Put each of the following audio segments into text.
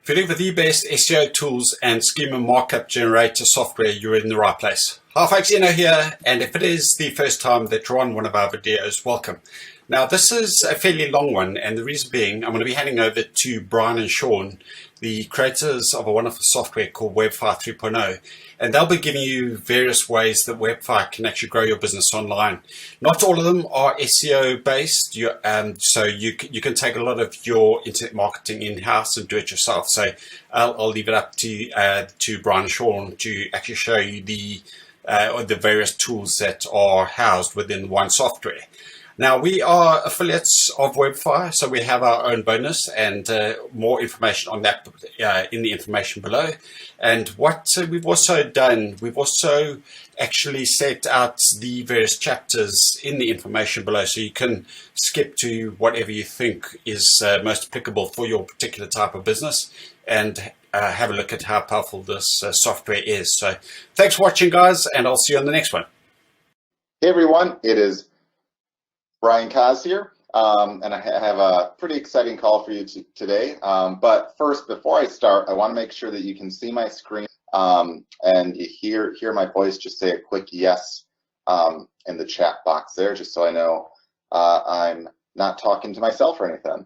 If you're looking for the best SEO tools and schema markup generator software, you're in the right place. Hi folks, Eno here, and if it is the first time that you're on one of our videos, welcome. Now this is a fairly long one, and the reason being I'm going to be handing over to Brian and Shaun, the creators of a wonderful software called WebFire 3.0, and they'll be giving you various ways that WebFire can actually grow your business online. Not all of them are SEO based, so you can take a lot of your internet marketing in-house and do it yourself. So I'll leave it up to Brian and Shaun to actually show you the various tools that are housed within one software. Now, we are affiliates of WebFire, so we have our own bonus, and more information on that in the information below. And what we've also done, we've also actually set out the various chapters in the information below, so you can skip to whatever you think is most applicable for your particular type of business, and have a look at how powerful this software is. So thanks for watching, guys, and I'll see you on the next one. Hey everyone, it is Brian Koz here, and I have a pretty exciting call for you today. But first, before I start, I want to make sure that you can see my screen and you hear my voice. Just say a quick yes in the chat box there, just so I know I'm not talking to myself or anything.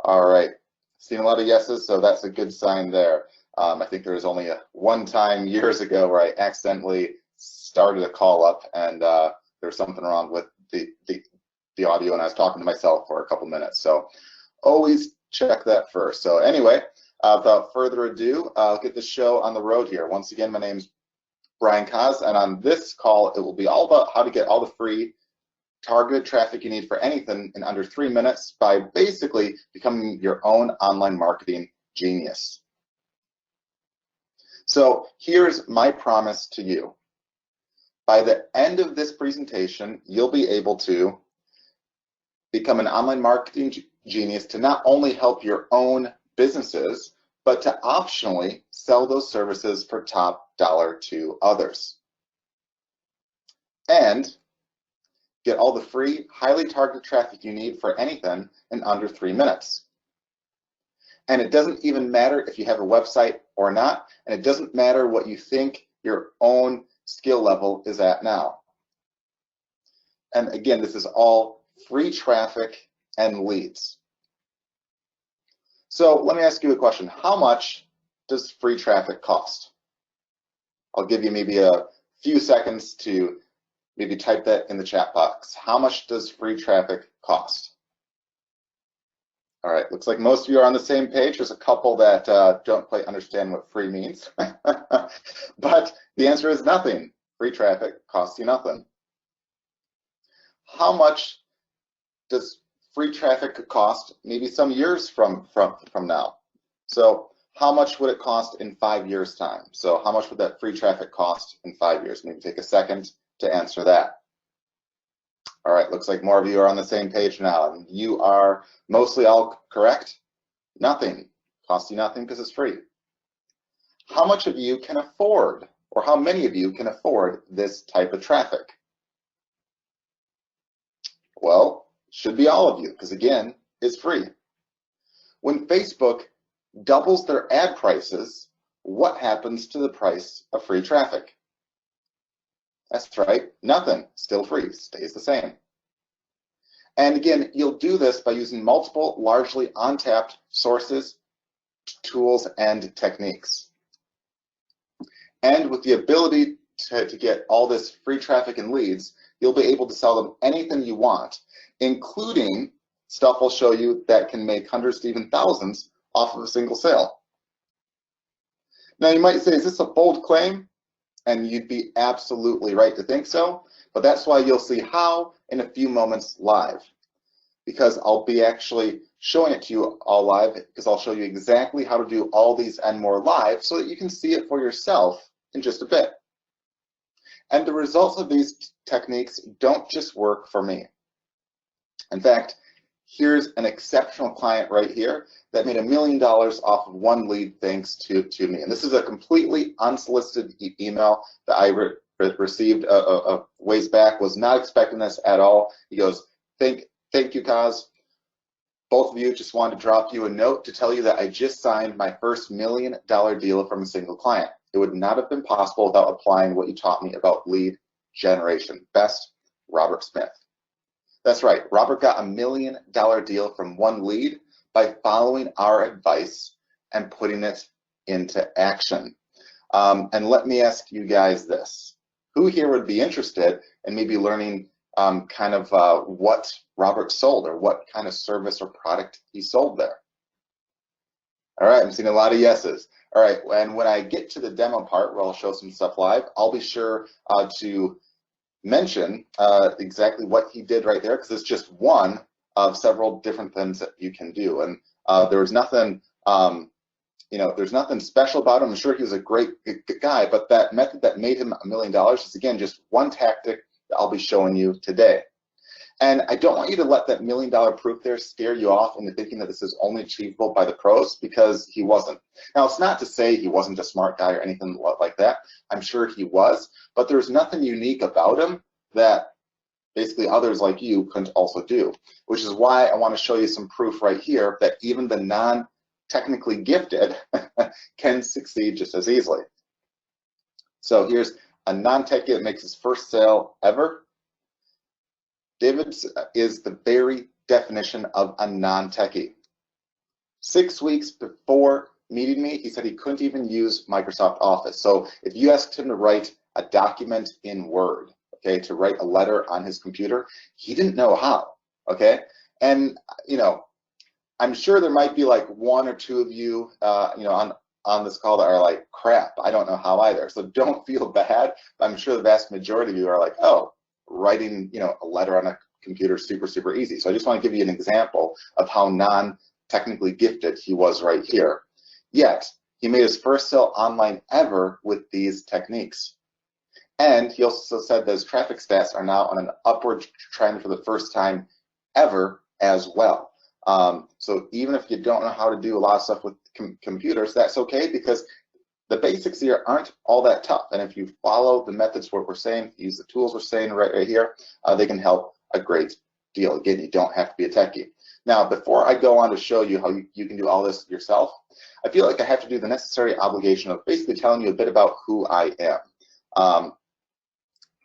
All right, seen a lot of yeses, so that's a good sign there. I think there was only one time years ago where I accidentally started a call up and there's something wrong with the audio, and I was talking to myself for a couple minutes, so always check that first. So anyway, without further ado, I'll get the show on the road here. Once again, my name's Brian Koz, and on this call it will be all about how to get all the free targeted traffic you need for anything in under 3 minutes by basically becoming your own online marketing genius. So here's my promise to you. By the end of this presentation, you'll be able to become an online marketing genius to not only help your own businesses, but to optionally sell those services for top dollar to others. And get all the free, highly targeted traffic you need for anything in under 3 minutes. And it doesn't even matter if you have a website or not, and it doesn't matter what you think your own skill level is at now. And again, this is all free traffic and leads. So let me ask you a question. How much does free traffic cost? I'll give you maybe a few seconds to maybe type that in the chat box. How much does free traffic cost? All right, looks like most of you are on the same page. There's a couple that don't quite understand what free means. But the answer is nothing. Free traffic costs you nothing. How much does free traffic cost maybe some years from now? So how much would it cost in 5 years' time? So how much would that free traffic cost in 5 years? Maybe take a second to answer that. All right, looks like more of you are on the same page now, and you are mostly all correct. Nothing. Costs you nothing because it's free. How much of you can afford, or how many of you can afford this type of traffic? Well, should be all of you, because again, it's free. When Facebook doubles their ad prices, what happens to the price of free traffic? That's right, nothing, still free, stays the same. And again, you'll do this by using multiple, largely untapped sources, tools, and techniques. And with the ability to get all this free traffic and leads, you'll be able to sell them anything you want, including stuff I'll show you that can make hundreds to even thousands off of a single sale. Now you might say, is this a bold claim? And you'd be absolutely right to think so, but that's why you'll see how in a few moments live, because I'll be actually showing it to you all live, because I'll show you exactly how to do all these and more live so that you can see it for yourself in just a bit. And the results of these techniques don't just work for me. In fact, here's an exceptional client right here that made $1 million off of one lead thanks to me. And this is a completely unsolicited email that I received a ways back. Was not expecting this at all. He goes, thank you, Koz. both of you, just wanted to drop you a note to tell you that I just signed my first $1 million deal from a single client. It would not have been possible without applying what you taught me about lead generation. Best, Robert Smith. That's right, Robert got $1 million deal from one lead by following our advice and putting it into action. And let me ask you guys this. Who here would be interested in maybe learning what Robert sold or what kind of service or product he sold there? All right, I'm seeing a lot of yeses. All right, and when I get to the demo part where I'll show some stuff live, I'll be sure to mention exactly what he did right there, because it's just one of several different things that you can do. And there was nothing, there's nothing special about him. I'm sure he was a great guy, but that method that made him $1 million is, again, just one tactic that I'll be showing you today. And I don't want you to let that $1 million proof there scare you off into thinking that this is only achievable by the pros, because he wasn't. Now, it's not to say he wasn't a smart guy or anything like that. I'm sure he was, but there's nothing unique about him that basically others like you couldn't also do, which is why I want to show you some proof right here that even the non-technically gifted can succeed just as easily. So here's a non-techie that makes his first sale ever. David is the very definition of a non-techie. 6 weeks before meeting me, he said he couldn't even use Microsoft Office. So if you asked him to write a document in Word, okay, to write a letter on his computer, he didn't know how, okay? And, I'm sure there might be like one or two of you, on this call that are like, crap, I don't know how either. So don't feel bad. I'm sure the vast majority of you are like, oh, writing, a letter on a computer is super, super easy. So I just want to give you an example of how non-technically gifted he was right here. Yet, he made his first sale online ever with these techniques. And he also said that his traffic stats are now on an upward trend for the first time ever as well. So even if you don't know how to do a lot of stuff with computers, that's okay, because the basics here aren't all that tough. And if you follow the methods, what we're saying, use the tools we're saying right here, they can help a great deal. Again, you don't have to be a techie. Now, before I go on to show you how you can do all this yourself, I feel like I have to do the necessary obligation of basically telling you a bit about who I am.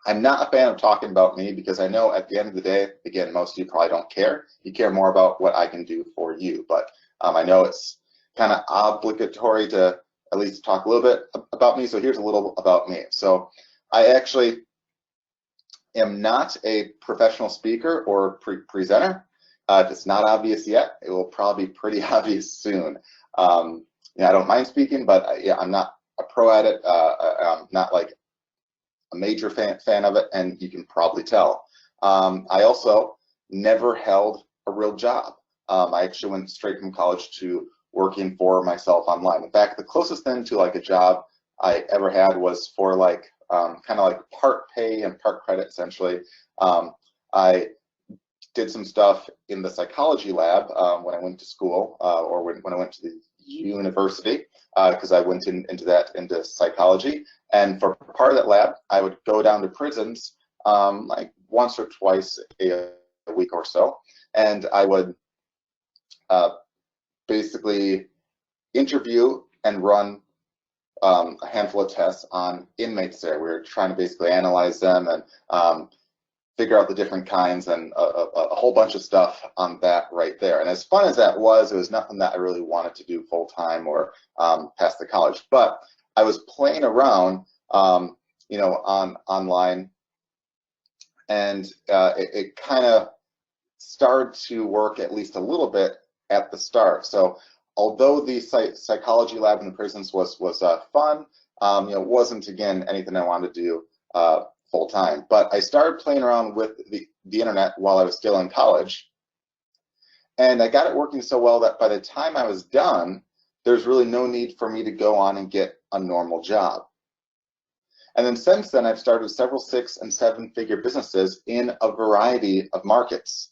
I'm not a fan of talking about me, because I know at the end of the day, again, most of you probably don't care. You care more about what I can do for you. But I know it's kind of obligatory to at least talk a little bit about me. So here's a little about me. So I actually am not a professional speaker or presenter. If it's not obvious yet, it will probably be pretty obvious soon. I don't mind speaking, but I'm not a pro at it. I'm not like a major fan of it, and you can probably tell. I also never held a real job. I actually went straight from college to working for myself online. In fact, the closest thing to like a job I ever had was for like kind of like part pay and part credit, essentially. I did some stuff in the psychology lab when I went to school, or when I went to the university, because I went into psychology. And for part of that lab, I would go down to prisons like once or twice a week or so, and I would basically interview and run a handful of tests on inmates there. We were trying to basically analyze them and figure out the different kinds, and a whole bunch of stuff on that right there. And as fun as that was, it was nothing that I really wanted to do full time or past the college. But I was playing around, online, and it kind of started to work at least a little bit at the start. So although the psychology lab in the prisons was fun, it wasn't, again, anything I wanted to do full time. But I started playing around with the internet while I was still in college, and I got it working so well that by the time I was done, there's really no need for me to go on and get a normal job. And then since then, I've started several 6- and 7-figure businesses in a variety of markets.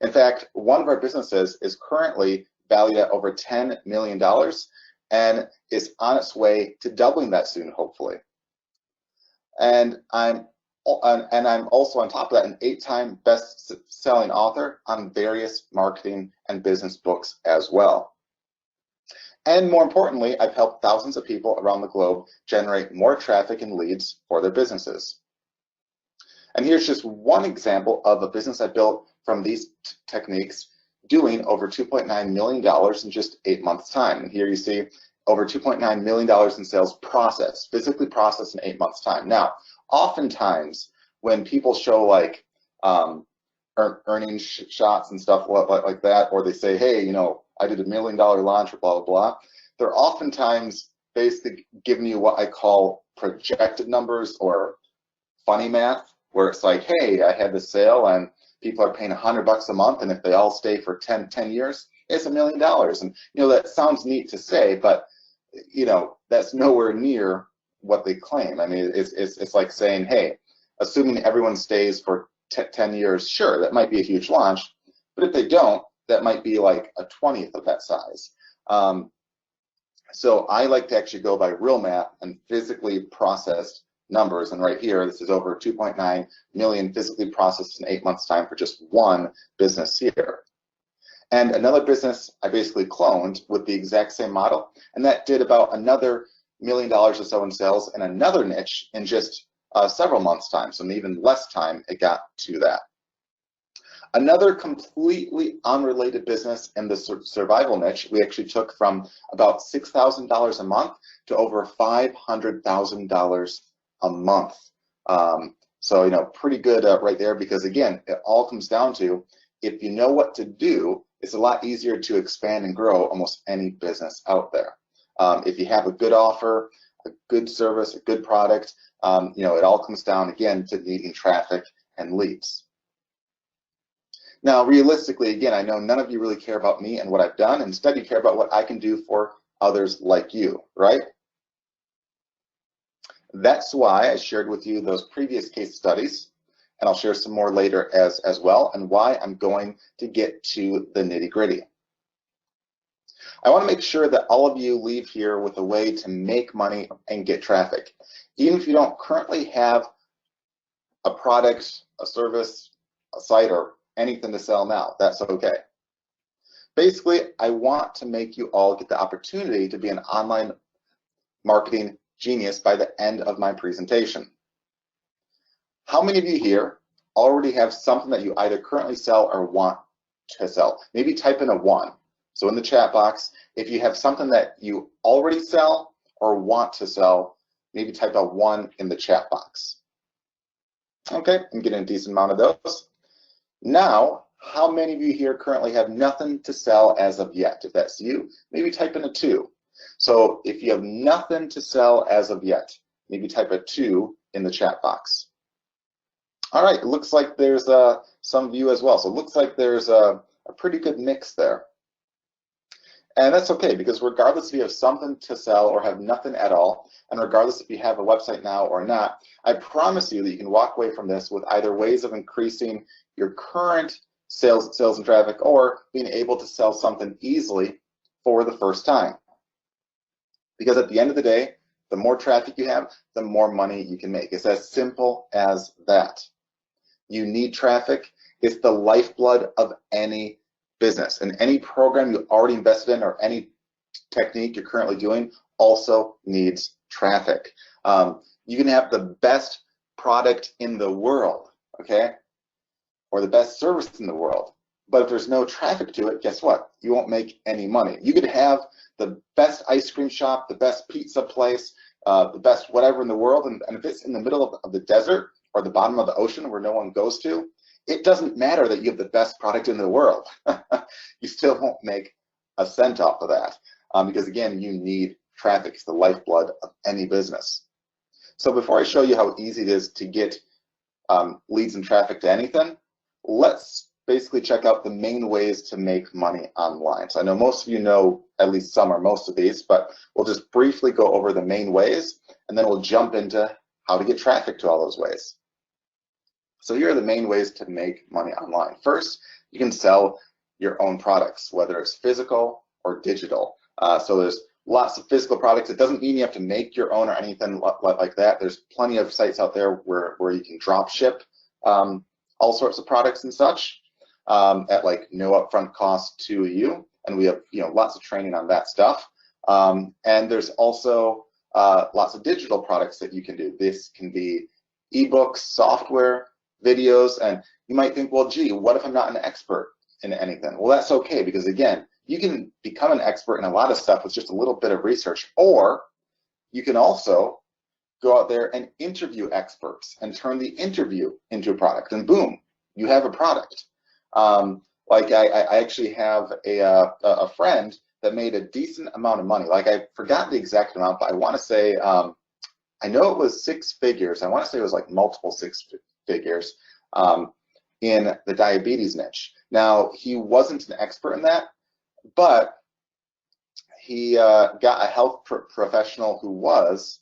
In fact, one of our businesses is currently valued at over $10 million and is on its way to doubling that soon, hopefully. And I'm And I'm also, on top of that, an 8-time best-selling author on various marketing and business books as well. And more importantly, I've helped thousands of people around the globe generate more traffic and leads for their businesses. And here's just one example of a business I built from these techniques, doing over $2.9 million in just 8 months' time. And here you see over $2.9 million in sales processed, physically processed in 8 months' time. Now, oftentimes when people show like earnings shots and stuff like that, or they say, hey, I did $1 million launch or blah, blah, blah, they're oftentimes basically giving you what I call projected numbers or funny math, where it's like, hey, I had this sale and people are paying $100 a month, and if they all stay for 10 years, it's $1 million. And that sounds neat to say, but that's nowhere near what they claim. I mean, it's like saying, hey, assuming everyone stays for 10 years, sure, that might be a huge launch, but if they don't, that might be like a 20th of that size. So I like to actually go by real math and physically processed numbers, and right here, this is over 2.9 million physically processed in 8 months' time for just one business here. And another business I basically cloned with the exact same model, and that did about another $1 million or so in sales in another niche in just several months' time, so in even less time it got to that. Another completely unrelated business in the survival niche, we actually took from about $6,000 a month to over $500,000 a month. So, pretty good right there, because again, it all comes down to, if you know what to do, it's a lot easier to expand and grow almost any business out there. If you have a good offer, a good service, a good product, it all comes down again to needing traffic and leads. Now, realistically, again, I know none of you really care about me and what I've done. Instead, you care about what I can do for others like you, right? That's why I shared with you those previous case studies, and I'll share some more later as well, and why I'm going to get to the nitty-gritty. I want to make sure that all of you leave here with a way to make money and get traffic. Even if you don't currently have a product, a service, a site, or anything to sell now, that's okay. Basically, I want to make you all get the opportunity to be an online marketing genius by the end of my presentation. How many of you here already have something that you either currently sell or want to sell? Maybe type in a 1. So in the chat box, if you have something that you already sell or want to sell, maybe type a 1 in the chat box. Okay, I'm getting a decent amount of those. Now, how many of you here currently have nothing to sell as of yet? If that's you, maybe type in a 2. So if you have nothing to sell as of yet, maybe type a 2 in the chat box. All right, it looks like there's some of you as well. So it looks like there's a pretty good mix there. And that's okay, because regardless if you have something to sell or have nothing at all, and regardless if you have a website now or not, I promise you that you can walk away from this with either ways of increasing your current sales and traffic, or being able to sell something easily for the first time. Because at the end of the day, the more traffic you have, the more money you can make. It's as simple as that. You need traffic. It's the lifeblood of any business, and any program you already invested in or any technique you're currently doing also needs traffic. You can have the best product in the world, okay, or the best service in the world, but if there's no traffic to it, guess what? You won't make any money. You could have the best ice cream shop, the best pizza place, the best whatever in the world, and if it's in the middle of the desert or the bottom of the ocean where no one goes to, it doesn't matter that you have the best product in the world. You still won't make a cent off of that, because again, you need traffic. It's the lifeblood of any business. So before I show you how easy it is to get leads and traffic to anything, let's basically check out the main ways to make money online. So I know most of you know at least some or most of these, but we'll just briefly go over the main ways, and then we'll jump into how to get traffic to all those ways. So here are the main ways to make money online. First, you can sell your own products, whether it's physical or digital. So there's lots of physical products. It doesn't mean you have to make your own or anything like that. There's plenty of sites out there where you can drop ship all sorts of products and such at like no upfront cost to you. And we have lots of training on that stuff. And there's also lots of digital products that you can do. This can be ebooks, software, videos, and you might think, well, gee, what if I'm not an expert in anything? Well, that's okay, because again, you can become an expert in a lot of stuff with just a little bit of research, or you can also go out there and interview experts and turn the interview into a product, and boom, you have a product. Like I actually have a friend that made a decent amount of money. Like I forgot the exact amount, but I want to say, I know it was 6 figures. I want to say it was like multiple 6 figures in the diabetes niche. Now, he wasn't an expert in that, but he got a health professional who was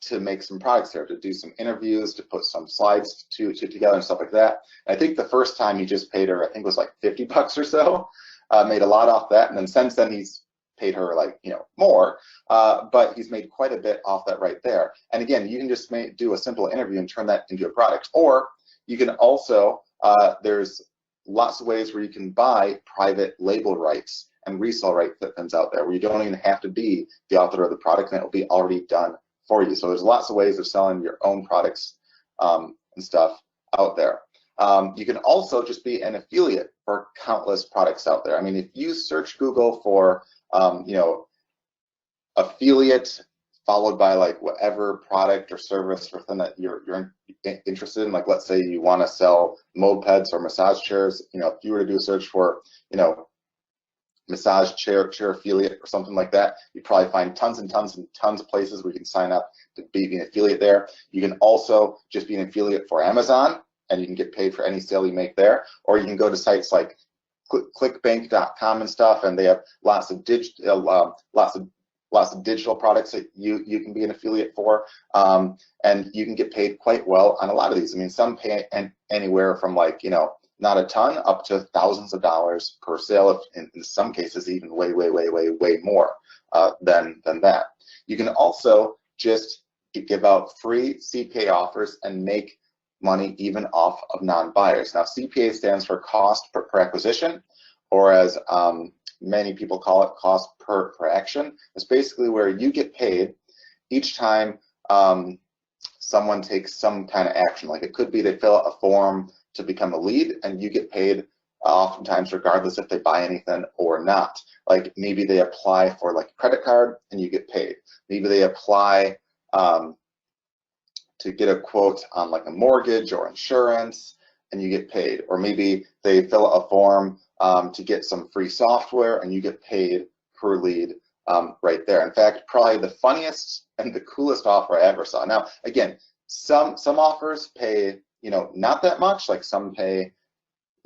to make some products there, to do some interviews, to put some slides together and stuff like that. And I think the first time he just paid her, I think it was like $50 or so, made a lot off that. And then since then he's paid her like, more, but he's made quite a bit off that right there. And again, you can just do a simple interview and turn that into a product. Or you can also, there's lots of ways where you can buy private label rights and resell rights that's out there, where you don't even have to be the author of the product, and it will be already done for you. So there's lots of ways of selling your own products and stuff out there. You can also just be an affiliate for countless products out there. I mean, if you search Google for, affiliate followed by like whatever product or service or thing that you're interested in, like let's say you want to sell mopeds or massage chairs, if you were to do a search for, massage chair affiliate or something like that, you'd probably find tons and tons and tons of places where you can sign up to be an affiliate there. You can also just be an affiliate for Amazon, and you can get paid for any sale you make there. Or you can go to sites like clickbank.com and stuff, and they have lots of digital products that you can be an affiliate for, and you can get paid quite well on a lot of these. I mean, some pay anywhere from like, not a ton up to thousands of dollars per sale, in some cases even way more than that. You can also just give out free CPA offers and make money even off of non-buyers. Now, CPA stands for cost per acquisition, or as many people call it, cost per action. It's basically where you get paid each time someone takes some kind of action. Like it could be they fill out a form to become a lead, and you get paid oftentimes regardless if they buy anything or not. Like maybe they apply for like a credit card and you get paid. Maybe they apply to get a quote on like a mortgage or insurance and you get paid. Or maybe they fill out a form to get some free software and you get paid per lead right there. In fact, probably the funniest and the coolest offer I ever saw. Now, again, some offers pay, not that much. Like some pay,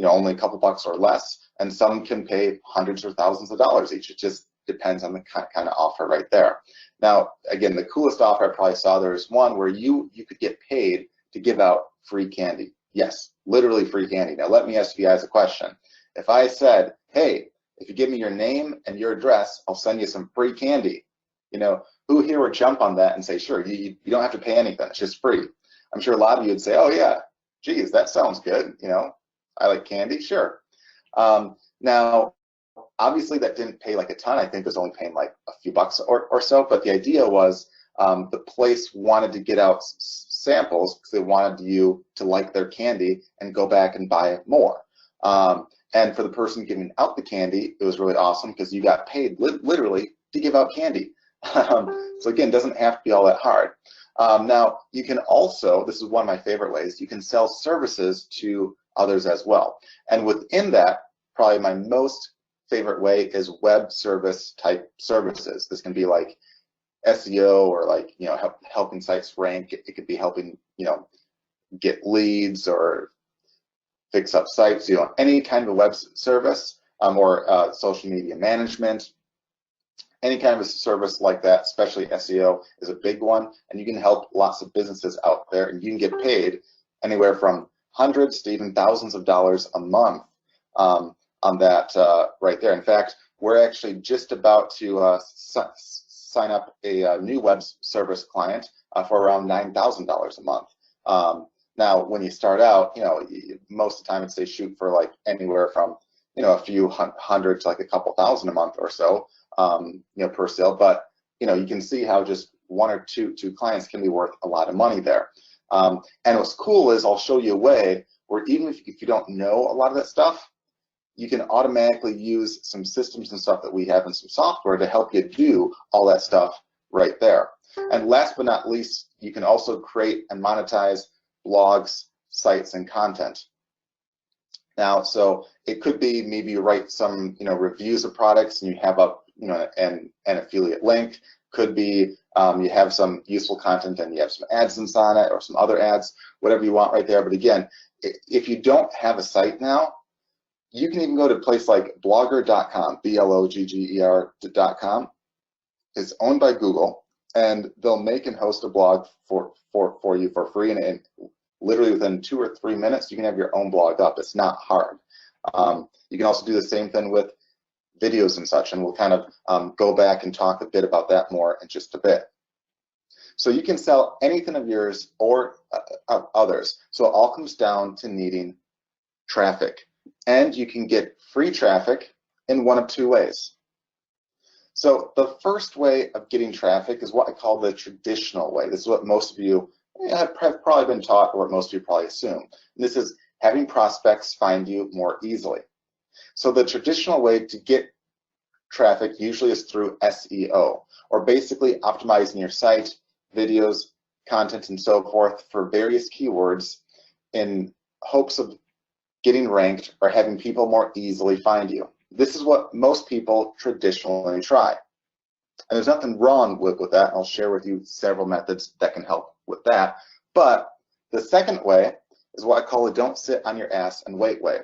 only a couple bucks or less, and some can pay hundreds or thousands of dollars each. It just depends on the kind of offer right there. Now, again, the coolest offer I probably saw, there's one where you could get paid to give out free candy. Yes, literally free candy. Now, let me ask you guys a question. If I said, hey, if you give me your name and your address, I'll send you some free candy, who here would jump on that and say, sure, you don't have to pay anything, it's just free? I'm sure a lot of you would say, oh yeah, geez, that sounds good. I like candy, sure. Now, obviously that didn't pay like a ton. I think it was only paying like a few bucks or so, but the idea was the place wanted to get out samples because they wanted you to like their candy and go back and buy more. And for the person giving out the candy, it was really awesome because you got paid literally to give out candy. So again, it doesn't have to be all that hard. Now, you can also, this is one of my favorite ways, you can sell services to others as well. And within that, probably my most favorite way is web service type services. This can be like SEO or like, helping sites rank. It could be helping, get leads or fix up sites, any kind of a web service or social media management. Any kind of a service like that, especially SEO, is a big one, and you can help lots of businesses out there, and you can get paid anywhere from hundreds to even thousands of dollars a month on that right there. In fact, we're actually just about to sign up a new web service client for around $9,000 a month. Now, when you start out, most of the time I'd say shoot for like anywhere from, a few hundred to like a couple thousand a month or so, per sale. But, you can see how just one or two clients can be worth a lot of money there. And what's cool is I'll show you a way where even if you don't know a lot of that stuff, you can automatically use some systems and stuff that we have in some software to help you do all that stuff right there. And last but not least, you can also create and monetize blogs, sites, and content. Now, so it could be maybe you write some, reviews of products and you have a, an affiliate link. Could be you have some useful content and you have some AdSense on it or some other ads, whatever you want right there. But again, if you don't have a site now, you can even go to a place like blogger.com, blogger.com. It's owned by Google, and they'll make and host a blog for you for free, and literally within 2 or 3 minutes, you can have your own blog up. It's not hard. You can also do the same thing with videos and such, and we'll kind of go back and talk a bit about that more in just a bit. So you can sell anything of yours or others. So it all comes down to needing traffic. And you can get free traffic in one of two ways. So the first way of getting traffic is what I call the traditional way. This is what most of you have probably been taught, or what most of you probably assume. And this is having prospects find you more easily. So the traditional way to get traffic usually is through SEO, or basically optimizing your site, videos, content, and so forth for various keywords in hopes of getting ranked or having people more easily find you. This is what most people traditionally try. And there's nothing wrong with that. I'll share with you several methods that can help with that. But the second way is what I call a don't sit on your ass and wait way.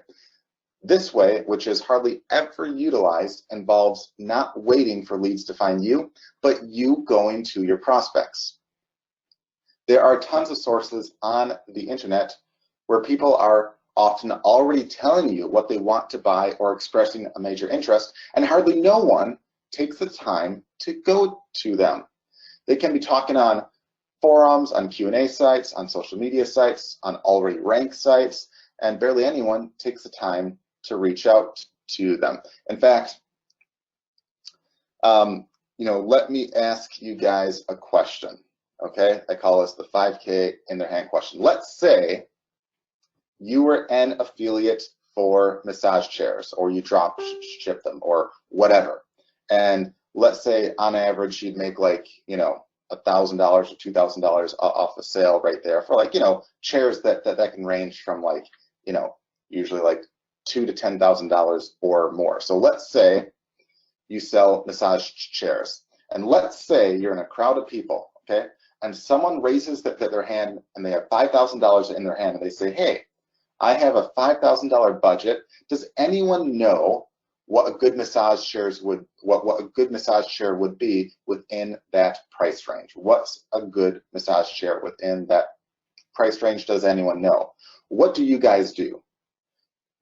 This way, which is hardly ever utilized, involves not waiting for leads to find you, but you going to your prospects. There are tons of sources on the internet where people are often already telling you what they want to buy or expressing a major interest, and hardly no one takes the time to go to them. They can be talking on forums, on Q&A sites, on social media sites, on already ranked sites, and barely anyone takes the time to reach out to them. In fact, let me ask you guys a question, okay? I call this the 5K in their hand question. Let's say you were an affiliate for massage chairs, or you drop ship them, or whatever. And let's say on average you'd make like, $1,000 or $2,000 off a sale right there for like, chairs that can range from like, usually like $2,000 to $10,000 or more. So let's say you sell massage chairs, and let's say you're in a crowd of people, okay? And someone raises their hand and they have $5,000 in their hand, and they say, hey, I have a $5,000 budget. Does anyone know what a good massage chair would be within that price range? What's a good massage chair within that price range? Does anyone know? What do you guys do?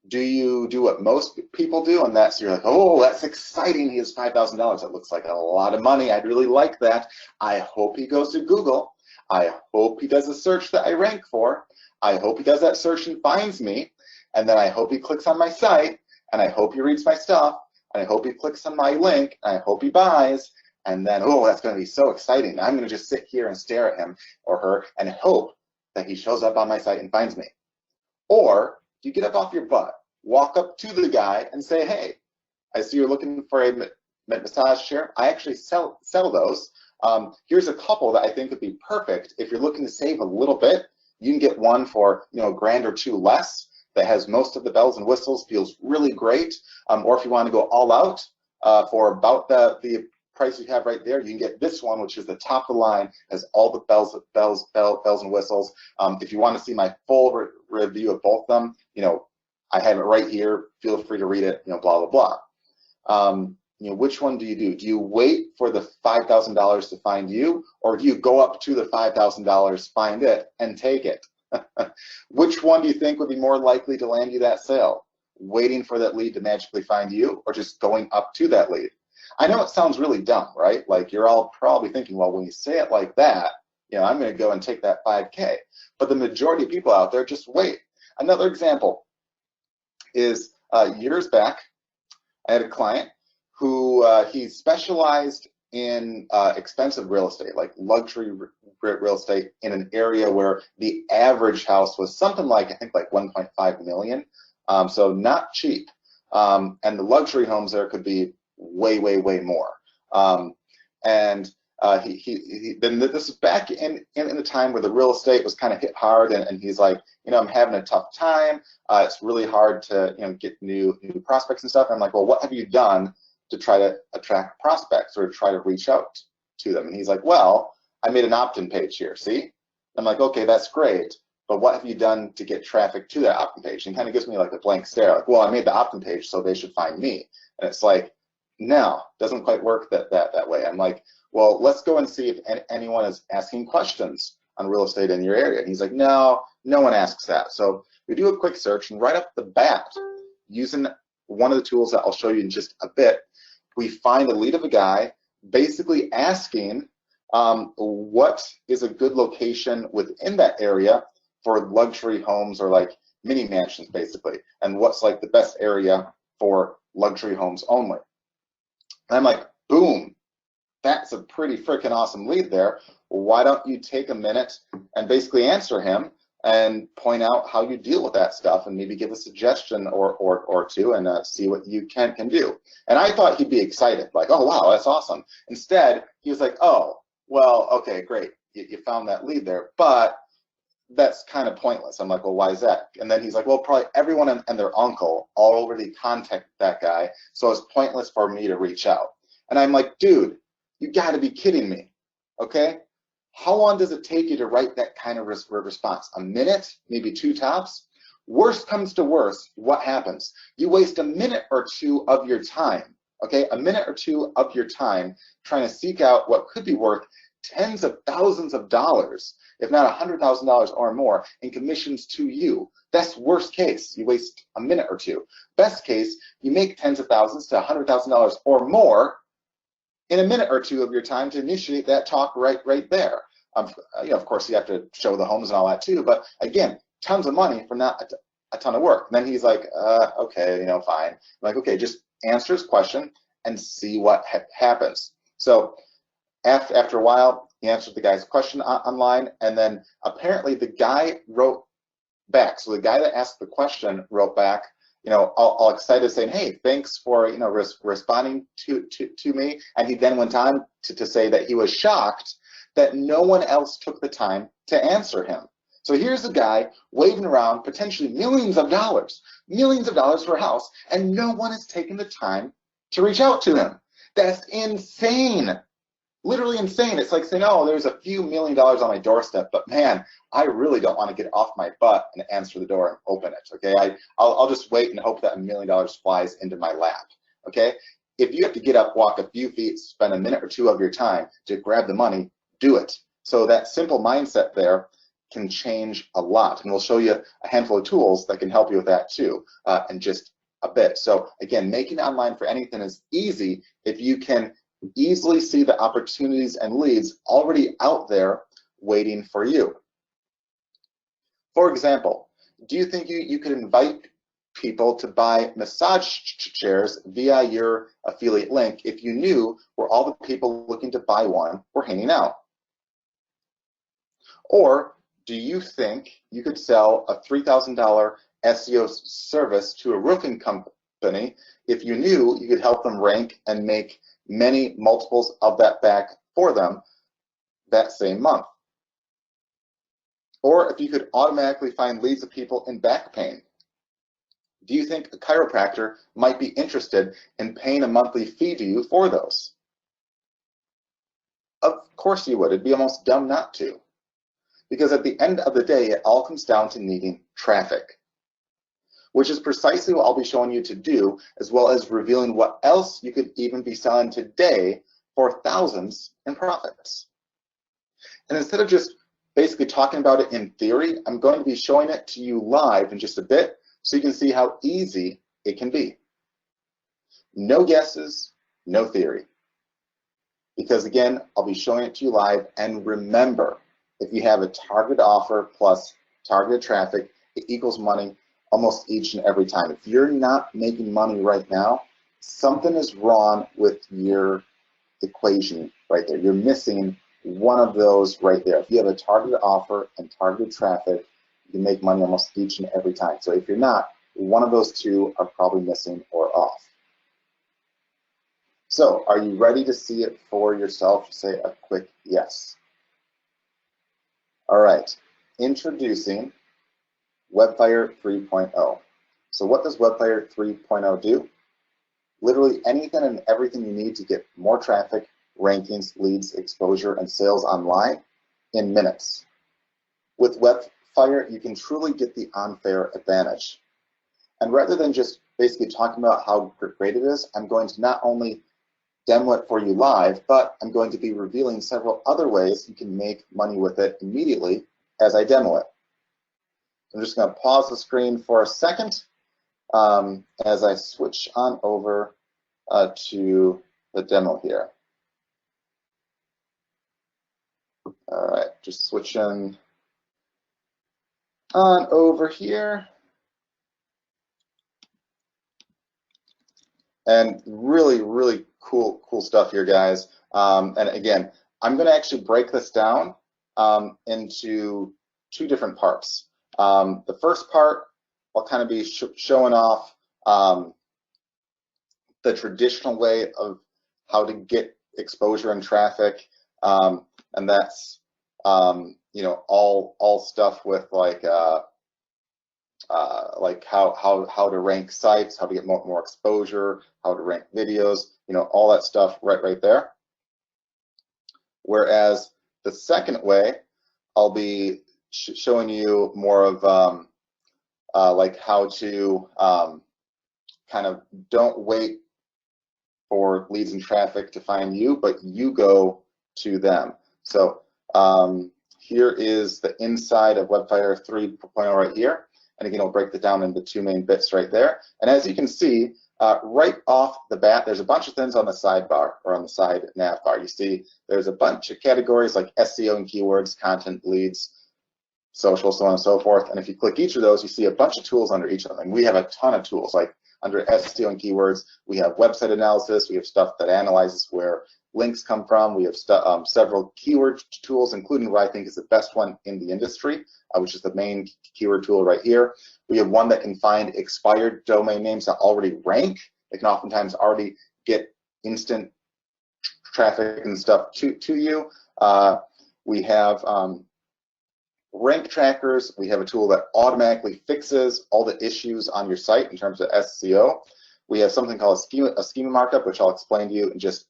Do you do what most people do? And that's, you're like, oh, that's exciting. He has $5,000. That looks like a lot of money. I'd really like that. I hope he goes to Google. I hope he does a search that I rank for. I hope he does that search and finds me. And then I hope he clicks on my site. And I hope he reads my stuff. And I hope he clicks on my link. And I hope he buys. And then, oh, that's going to be so exciting. I'm going to just sit here and stare at him or her and hope that he shows up on my site and finds me. Or you get up off your butt, walk up to the guy and say, hey, I see you're looking for a massage chair. I actually sell those. Here's a couple that I think would be perfect. If you're looking to save a little bit, you can get one for a grand or two less that has most of the bells and whistles, feels really great. Or if you want to go all out for about the price you have right there, you can get this one, which is the top of the line, has all the bells and whistles. If you want to see my full review of both of them, I have it right here. Feel free to read it. Blah blah blah. Which one do you do? Do you wait for the $5,000 to find you, or do you go up to the $5,000, find it, and take it? Which one do you think would be more likely to land you that sale? waiting for that lead to magically find you, or just going up to that lead? I know it sounds really dumb, right? Like you're all probably thinking, well, when you say it like that, I'm going to go and take that 5K. But the majority of people out there just wait. Another example is years back, I had a client who he specialized in expensive real estate, like luxury real estate in an area where the average house was something like, I think like 1.5 million. So not cheap. And the luxury homes there could be way, way, way more. Then this is back in the time where the real estate was kind of hit hard, and he's like, I'm having a tough time. It's really hard to get new prospects and stuff. And I'm like, well, what have you done to try to attract prospects or to try to reach out to them? And he's like, well, I made an opt-in page here. See? I'm like, okay, that's great. But what have you done to get traffic to that opt-in page? And he kind of gives me like a blank stare, like, well, I made the opt-in page, so they should find me. And it's like, no, doesn't quite work that way. I'm like, well, let's go and see if anyone is asking questions on real estate in your area. And he's like, no one asks that. So we do a quick search, and right up the bat, using one of the tools that I'll show you in just a bit, we find a lead of a guy basically asking what is a good location within that area for luxury homes, or like mini mansions basically, and what's like the best area for luxury homes only. And I'm like, boom, that's a pretty freaking awesome lead there. Why don't you take a minute and basically answer him and point out how you deal with that stuff, and maybe give a suggestion or two, and see what you can do. And I thought he'd be excited, like, oh wow, that's awesome. Instead, he was like, oh, well, okay, great, you found that lead there, but that's kind of pointless. I'm like, well, why is that? And then he's like, well, probably everyone and their uncle all already contact that guy, so it's pointless for me to reach out. And I'm like, dude, you got to be kidding me, okay? How long does it take you to write that kind of response? A minute, maybe 2 tops? Worst comes to worst, what happens? You waste a minute or 2 of your time, okay? A minute or 2 of your time trying to seek out what could be worth tens of thousands of dollars, if not $100,000 or more, in commissions to you. That's worst case. You waste a minute or 2. Best case, you make tens of thousands to $100,000 or more in a minute or 2 of your time to initiate that talk right there. Of course, you have to show the homes and all that too, but again, tons of money for not a ton of work. And then he's like, okay, fine. I'm like, okay, just answer his question and see what happens. So after a while, he answered the guy's question online, and then apparently the guy wrote back. So the guy that asked the question wrote back, all excited, saying, hey, thanks for responding to me. And he then went on to say that he was shocked that no one else took the time to answer him. So here's a guy waving around potentially millions of dollars for a house, and no one has taken the time to reach out to him. That's insane. Literally insane. It's like saying, oh, there's a few $1 million on my doorstep, but man, I really don't want to get off my butt and answer the door and open it, okay? I'll just wait and hope that $1 million flies into my lap, okay? If you have to get up, walk a few feet, spend a minute or 2 of your time to grab the money, do it. So that simple mindset there can change a lot, and we'll show you a handful of tools that can help you with that too in just a bit. So again, making online for anything is easy if you can easily see the opportunities and leads already out there waiting for you. For example, do you think you could invite people to buy massage chairs via your affiliate link if you knew where all the people looking to buy one were hanging out? Or do you think you could sell a $3,000 SEO service to a roofing company if you knew you could help them rank and make many multiples of that back for them that same month? Or if you could automatically find leads of people in back pain, do you think a chiropractor might be interested in paying a monthly fee to you for those? Of course you would. It'd be almost dumb not to. Because at the end of the day, it all comes down to needing traffic, which is precisely what I'll be showing you to do, as well as revealing what else you could even be selling today for thousands in profits. And instead of just basically talking about it in theory, I'm going to be showing it to you live in just a bit, so you can see how easy it can be. No guesses, no theory. Because again, I'll be showing it to you live, and remember, if you have a targeted offer plus targeted traffic, it equals money almost each and every time. If you're not making money right now, something is wrong with your equation right there. You're missing one of those right there. If you have a targeted offer and targeted traffic, you can make money almost each and every time. So if you're not, one of those two are probably missing or off. So are you ready to see it for yourself? Just say a quick yes. All right, introducing WebFire 3.0. So what does WebFire 3.0 do? Literally anything and everything you need to get more traffic, rankings, leads, exposure, and sales online in minutes. With WebFire, you can truly get the unfair advantage. And rather than just basically talking about how great it is, I'm going to not only demo it for you live, but I'm going to be revealing several other ways you can make money with it immediately as I demo it. I'm just going to pause the screen for a second as I switch on over to the demo here. All right, just switching on over here. And really, really cool stuff here, guys. And again, I'm going to actually break this down into two different parts. The first part, I'll kind of be showing off the traditional way of how to get exposure and traffic, and that's you know, all stuff with like how to rank sites, how to get more exposure, how to rank videos, you know, all that stuff right there. Whereas the second way, I'll be showing you more of like how to kind of don't wait for leads and traffic to find you, but you go to them. So here is the inside of WebFire 3.0 right here. And again, I'll break that down into two main bits right there. And as you can see, right off the bat, there's a bunch of things on the sidebar or on the side nav bar. You see there's a bunch of categories like SEO and keywords, content, leads, social, so on and so forth. And if you click each of those, you see a bunch of tools under each of them. And we have a ton of tools. Like under SEO and keywords, we have website analysis. We have stuff that analyzes where links come from. We have several keyword tools, including what I think is the best one in the industry, which is the main keyword tool right here. We have one that can find expired domain names that already rank. They can oftentimes already get instant traffic and stuff to you. We have rank trackers. We have a tool that automatically fixes all the issues on your site in terms of SEO. We have something called a schema markup, which I'll explain to you in just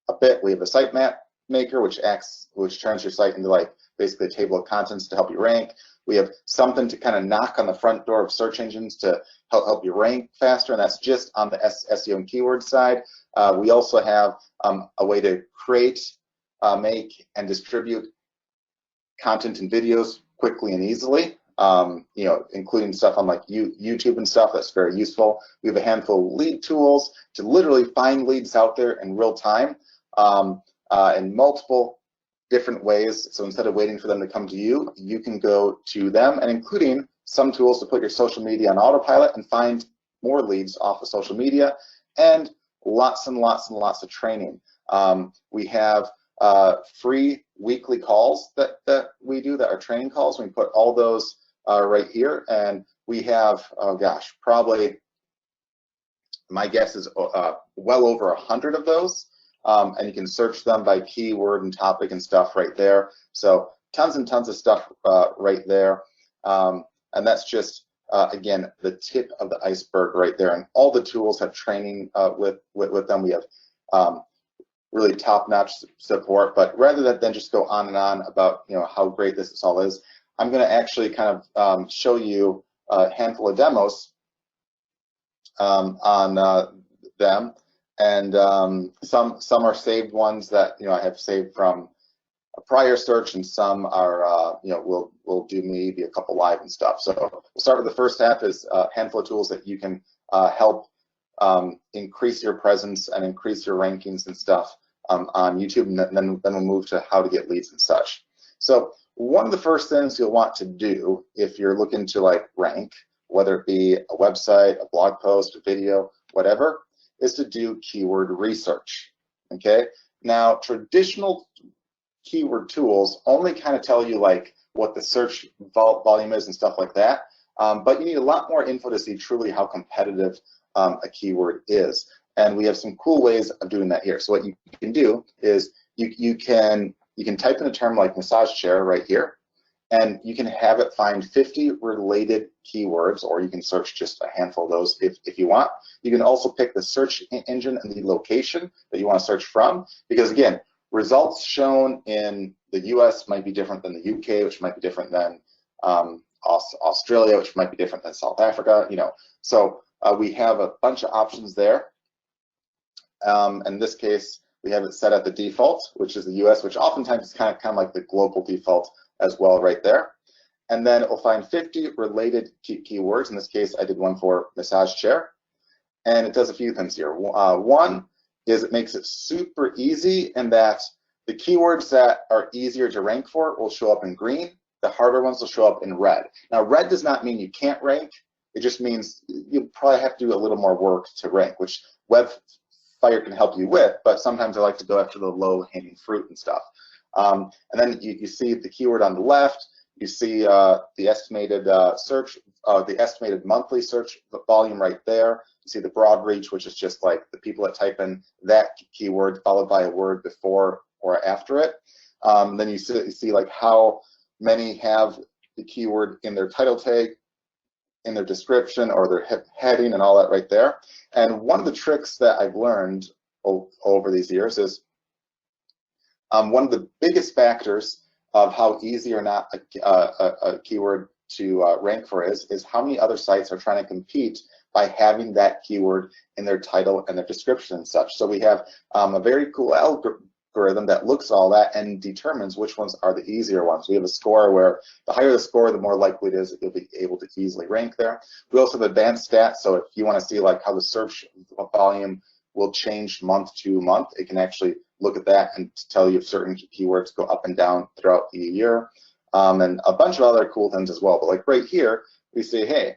a bit. We have a site map maker, which turns your site into like basically a table of contents to help you rank. We have something to kind of knock on the front door of search engines to help you rank faster, and that's just on the SEO and keyword side. We also have a way to create, make, and distribute content and videos quickly and easily, you know, including stuff on like YouTube and stuff. That's very useful. We have a handful of lead tools to literally find leads out there in real time in multiple different ways. So instead of waiting for them to come to you, you can go to them, and including some tools to put your social media on autopilot and find more leads off of social media, and lots and lots and lots of training. We have free weekly calls that we do that are training calls. We put all those right here, and we have, oh gosh, probably, my guess is well over 100 of those. And you can search them by keyword and topic and stuff right there. So tons and tons of stuff right there. And that's just, again, the tip of the iceberg right there. And all the tools have training with them. We have really top-notch support. But rather than just go on and on about, you know, how great this all is, I'm going to actually kind of show you a handful of demos on them. And some are saved ones that, you know, I have saved from a prior search, and some are, you know, will do maybe a couple live and stuff. So we'll start with the first half is a handful of tools that you can help increase your presence and increase your rankings and stuff on YouTube, and then we'll move to how to get leads and such. So one of the first things you'll want to do if you're looking to like rank, whether it be a website, a blog post, a video, whatever, is to do keyword research. Okay, now traditional keyword tools only kind of tell you like what the search volume is and stuff like that, but you need a lot more info to see truly how competitive a keyword is. And we have some cool ways of doing that here. So what you can do is you can type in a term like massage chair right here, and you can have it find 50 related keywords, or you can search just a handful of those if you want. You can also pick the search engine and the location that you want to search from, because again, results shown in the US might be different than the UK, which might be different than Australia, which might be different than South Africa, you know. So we have a bunch of options there. In this case, we have it set at the default, which is the US, which oftentimes is kind of like the global default as well right there. And then it will find 50 related keywords. In this case, I did one for massage chair. And it does a few things here. One is it makes it super easy in that the keywords that are easier to rank for will show up in green. The harder ones will show up in red. Now, red does not mean you can't rank. It just means you probably have to do a little more work to rank, which WebFire can help you with, but sometimes I like to go after the low-hanging fruit and stuff. And then you see the keyword on the left. You see the estimated the estimated monthly search volume right there. You see the broad reach, which is just like the people that type in that keyword followed by a word before or after it. Then you see like how many have the keyword in their title tag, in their description, or their heading, and all that right there. And one of the tricks that I've learned over these years is one of the biggest factors of how easy or not a keyword to rank for is how many other sites are trying to compete by having that keyword in their title and their description and such. So we have a very cool algorithm that looks at all that and determines which ones are the easier ones. We have a score where the higher the score, the more likely it is that you'll be able to easily rank there. We also have advanced stats, so if you want to see like how the search volume will change month to month, it can actually look at that and tell you if certain keywords go up and down throughout the year, and a bunch of other cool things as well. But like right here, we say, hey,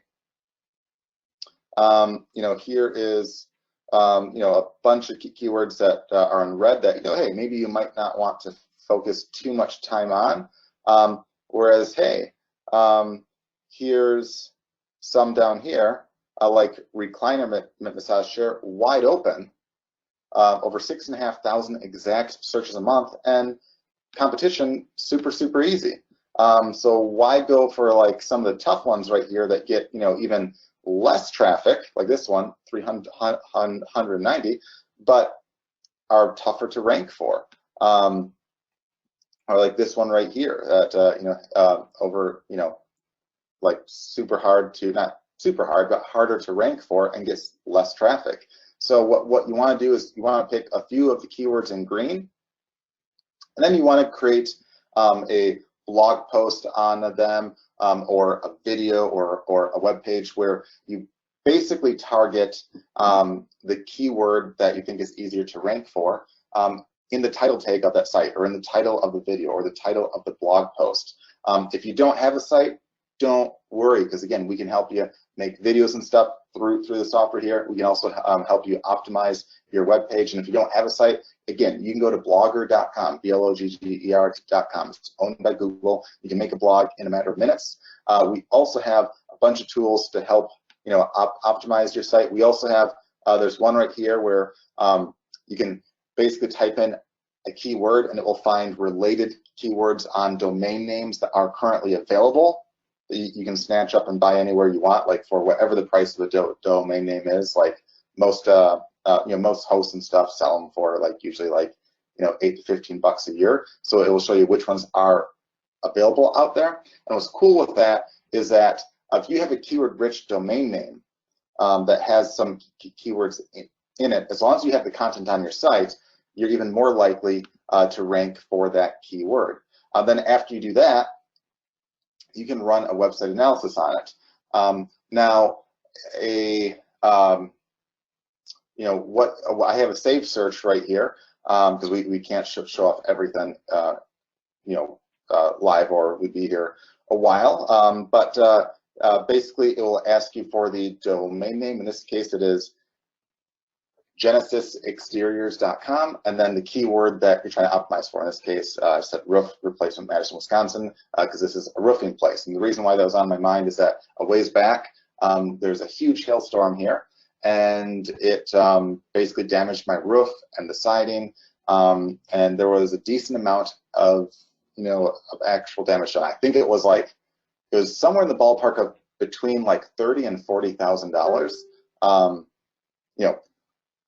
you know, here is you know, a bunch of keywords that are in red that, you know, hey, maybe you might not want to focus too much time on. Whereas, hey, here's some down here, like recliner massage chair, wide open, over 6,500 exact searches a month, and competition super easy. So why go for like some of the tough ones right here that get, you know, even less traffic, like this one, 390, but are tougher to rank for, or like this one right here that you know, over, you know, like super hard to, not super hard, but harder to rank for and gets less traffic. So what you want to do is you want to pick a few of the keywords in green, and then you want to create a blog post on them, or a video or a web page where you basically target the keyword that you think is easier to rank for in the title tag of that site, or in the title of the video, or the title of the blog post. If you don't have a site, don't worry, because again, we can help you make videos and stuff through the software here. We can also help you optimize your web page. And if you don't have a site, again, you can go to blogger.com, blogger.com. It's owned by Google. You can make a blog in a matter of minutes. We also have a bunch of tools to help, you know, optimize your site. We also have, there's one right here where you can basically type in a keyword and it will find related keywords on domain names that are currently available. You can snatch up and buy anywhere you want, like for whatever the price of the domain name is. Like most, you know, most hosts and stuff sell them for like usually like, you know, $8 to $15 a year. So it will show you which ones are available out there. And what's cool with that is that if you have a keyword-rich domain name that has some keywords in it, as long as you have the content on your site, you're even more likely to rank for that keyword. Then after you do that, you can run a website analysis on it. Now, a you know, what I have a saved search right here because we can't show off everything, you know, live, or we'd be here a while. Basically, it will ask you for the domain name. In this case, it is genesisexteriors.com, and then the keyword that you're trying to optimize for. In this case, I said roof replacement, Madison, Wisconsin, because this is a roofing place. And the reason why that was on my mind is that a ways back, there's a huge hailstorm here, and it basically damaged my roof and the siding, and there was a decent amount of, you know, of actual damage done. I think it was somewhere in the ballpark of between like $30,000 and $40,000. You know,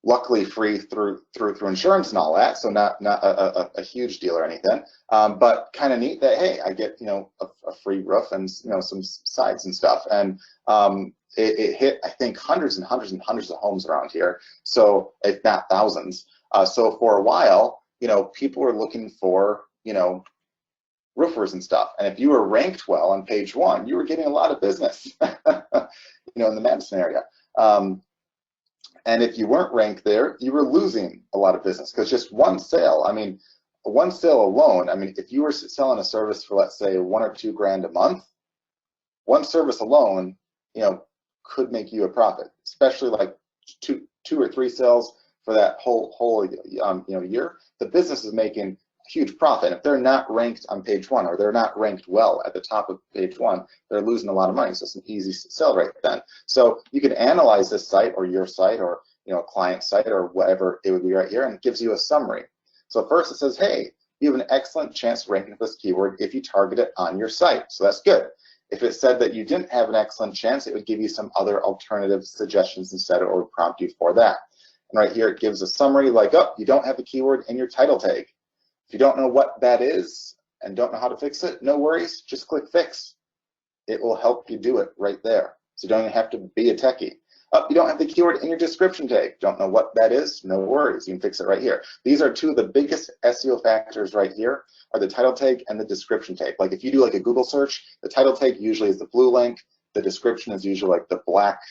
luckily free through insurance and all that, so not a huge deal or anything. But kind of neat that, hey, I get, you know, a free roof and, you know, some sides and stuff. And it hit, I think, hundreds and hundreds and hundreds of homes around here, so if not thousands. So for a while, you know, people were looking for, you know, roofers and stuff. And if you were ranked well on page 1, you were getting a lot of business, you know, in the Madison area. And if you weren't ranked there, you were losing a lot of business, because just one sale, I mean, one sale alone, I mean, if you were selling a service for, let's say, $1 or $2 grand a month, one service alone, you know, could make you a profit, especially like two or three sales for that whole you know, year. The business is making a huge profit. If they're not ranked on page 1, or they're not ranked well at the top of page 1, they're losing a lot of money. So it's an easy sell right then. So you can analyze this site, or your site, or, you know, a client site, or whatever it would be right here, and it gives you a summary. So first it says, hey, you have an excellent chance of ranking for this keyword if you target it on your site. So that's good. If it said that you didn't have an excellent chance, it would give you some other alternative suggestions instead, or would prompt you for that. And right here it gives a summary like, oh, you don't have the keyword in your title tag. If you don't know what that is and don't know how to fix it, no worries, just click fix. It will help you do it right there. So you don't even have to be a techie. Oh, you don't have the keyword in your description tag. Don't know what that is? No worries, you can fix it right here. These are two of the biggest SEO factors right here, are the title tag and the description tag. Like if you do like a Google search, the title tag usually is the blue link. The description is usually like the black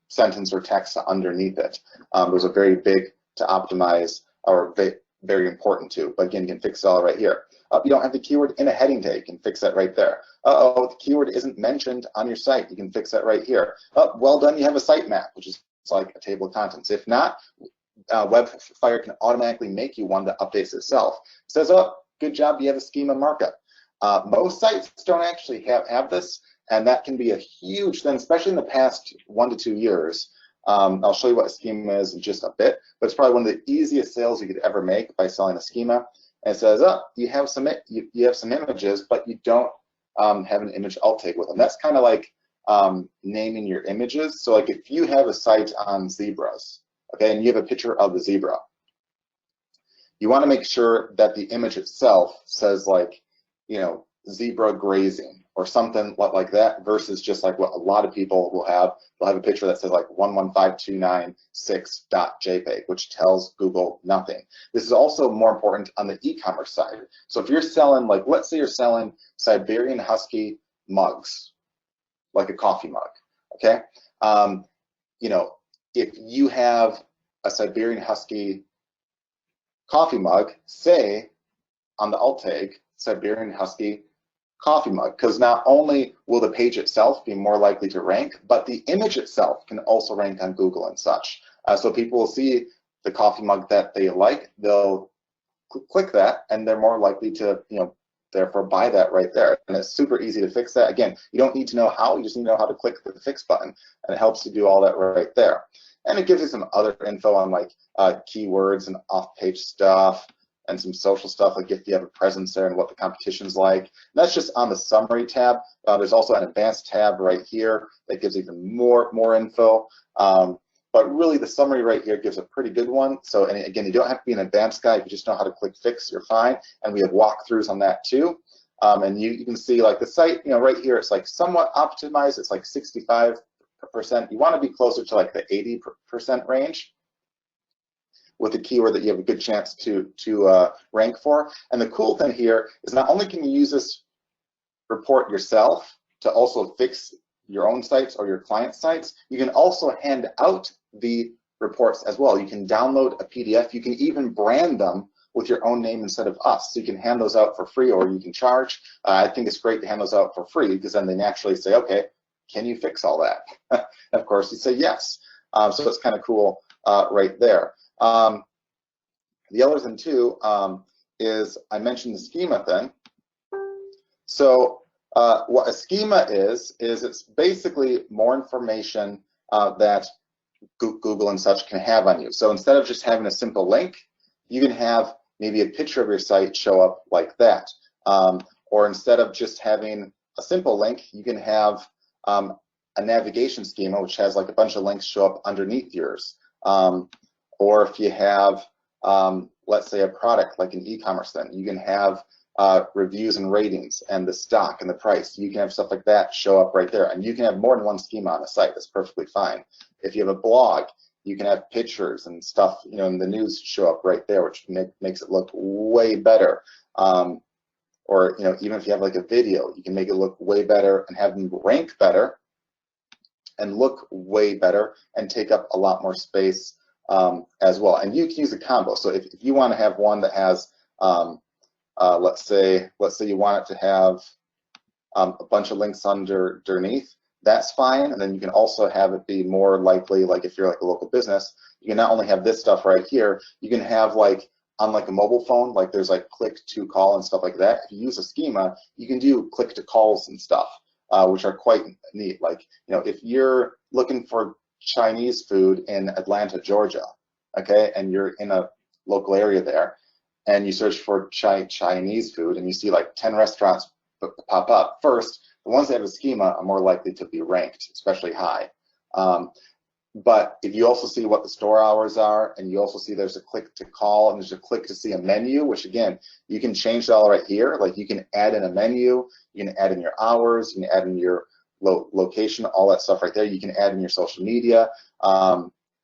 sentence or text underneath it. Those are very big to optimize, or very important to. But again, you can fix it all right here. You don't have the keyword in a heading tag. You can fix that right there. Uh-oh, the keyword isn't mentioned on your site. You can fix that right here. Well done, you have a sitemap, which is like a table of contents. If not, WebFire can automatically make you one that updates itself. It says, oh, good job, you have a schema markup. Most sites don't actually have this, and that can be a huge thing, especially in the past 1 to 2 years. I'll show you what a schema is in just a bit, but it's probably one of the easiest sales you could ever make by selling a schema. And it says, oh, you have some images, but you don't have an image alt tag with them. That's kind of like naming your images. So like if you have a site on zebras, okay, and you have a picture of the zebra, you want to make sure that the image itself says like, you know, zebra grazing or something like that, versus just like what a lot of people will have. They'll have a picture that says like 115296.jpg, which tells Google nothing. This is also more important on the e-commerce side. So if you're selling, like, let's say you're selling Siberian Husky mugs, like a coffee mug, okay? You know, if you have a Siberian Husky coffee mug, say on the alt tag, Siberian Husky coffee mug, because not only will the page itself be more likely to rank, but the image itself can also rank on Google and such. So people will see the coffee mug that they like, they'll click that, and they're more likely to, you know, therefore buy that right there. And it's super easy to fix that. Again, you don't need to know how, you just need to know how to click the fix button, and it helps you do all that right there. And it gives you some other info on like keywords and off-page stuff, and some social stuff, like if you have a presence there and what the competition's like. And that's just on the summary tab. There's also an advanced tab right here that gives even more info. But really the summary right here gives a pretty good one. So, and again, you don't have to be an advanced guy. If you just know how to click fix, you're fine. And we have walkthroughs on that too. And you can see like the site, you know, right here, it's like somewhat optimized. It's like 65%. You want to be closer to like the 80% range with a keyword that you have a good chance to rank for. And the cool thing here is not only can you use this report yourself to also fix your own sites or your client sites. You can also hand out the reports as well. You can download a PDF. You can even brand them with your own name instead of us. So you can hand those out for free, or you can charge. I think it's great to hand those out for free, because then they naturally say, okay, can you fix all that? And of course, you say yes. So it's kind of cool right there. The other thing too is I mentioned the schema thing. So what a schema is it's basically more information that Google and such can have on you. So instead of just having a simple link, you can have maybe a picture of your site show up like that. Or instead of just having a simple link, you can have a navigation schema which has like a bunch of links show up underneath yours. Or if you have, let's say, a product like an e-commerce thing, you can have reviews and ratings and the stock and the price. You can have stuff like that show up right there, and you can have more than one schema on a site. That's perfectly fine. If you have a blog, you can have pictures and stuff, you know, in the news show up right there, which makes it look way better. Or, you know, even if you have like a video, you can make it look way better and have them rank better and look way better and take up a lot more space as well. And you can use a combo. So if you want to have one that has, let's say you want it to have a bunch of links underneath, that's fine. And then you can also have it be more likely, like if you're like a local business, you can not only have this stuff right here, you can have like on like a mobile phone, like there's like click to call and stuff like that. If you use a schema, you can do click to calls and stuff, which are quite neat. Like, you know, if you're looking for Chinese food in Atlanta, Georgia, okay, and you're in a local area there, and you search for Chinese food, and you see like 10 restaurants pop up. First, the ones that have a schema are more likely to be ranked, especially high. But if you also see what the store hours are, and you also see there's a click to call, and there's a click to see a menu, which again, you can change it all right here. Like you can add in a menu, you can add in your hours, you can add in your location, all that stuff right there. You can add in your social media,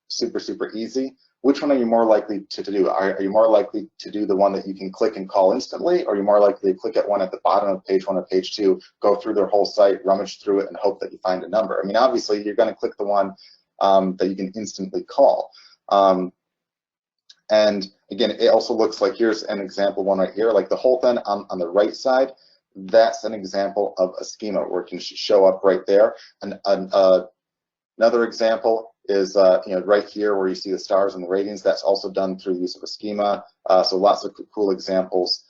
super, super easy. Which one are you more likely to do? Are you more likely to do the one that you can click and call instantly, or are you more likely to click at one at the bottom of page 1 or page 2, go through their whole site, rummage through it, and hope that you find a number? I mean, obviously, you're going to click the one that you can instantly call. And again, it also looks like, here's an example one right here, like the whole thing on the right side, that's an example of a schema where it can show up right there. And another example is you know, right here where you see the stars and the ratings. That's also done through the use of a schema. So lots of cool examples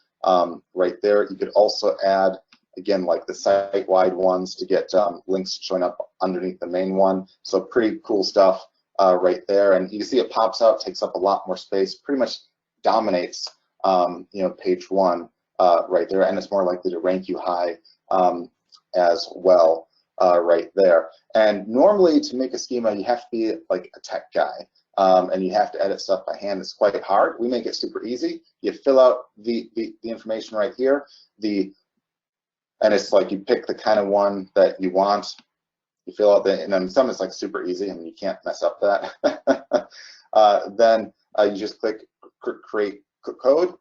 right there. You could also add, again, like the site-wide ones to get links showing up underneath the main one. So pretty cool stuff right there. And you can see it pops out, takes up a lot more space, pretty much dominates you know, page 1 right there, and it's more likely to rank you high as well. Right there. And normally to make a schema, you have to be like a tech guy, and you have to edit stuff by hand. It's quite hard. We make it super easy. You fill out the information right here, and it's like you pick the kind of one that you want. You fill out and then some is like super easy. I mean, you can't mess up that. Then you just click create code,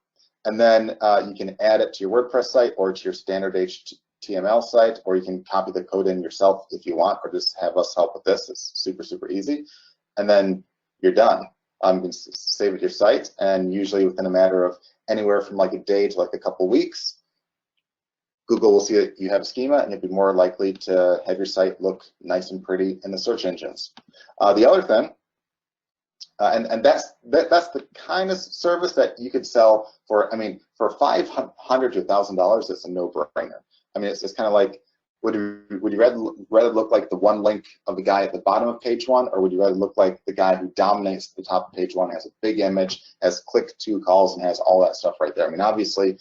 and then you can add it to your WordPress site or to your standard HTML site, or you can copy the code in yourself if you want, or just have us help with this. It's super, super easy. And then you're done. You can save it to your site, and usually within a matter of anywhere from like a day to like a couple weeks, Google will see that you have a schema, and you'll be more likely to have your site look nice and pretty in the search engines. The other thing, and that's the kind of service that you could sell for, I mean, for $500 to $1,000, it's a no-brainer. I mean, it's kind of like, would you rather look like the one link of the guy at the bottom of page 1, or would you rather look like the guy who dominates the top of page 1, has a big image, has click to calls, and has all that stuff right there? I mean, obviously,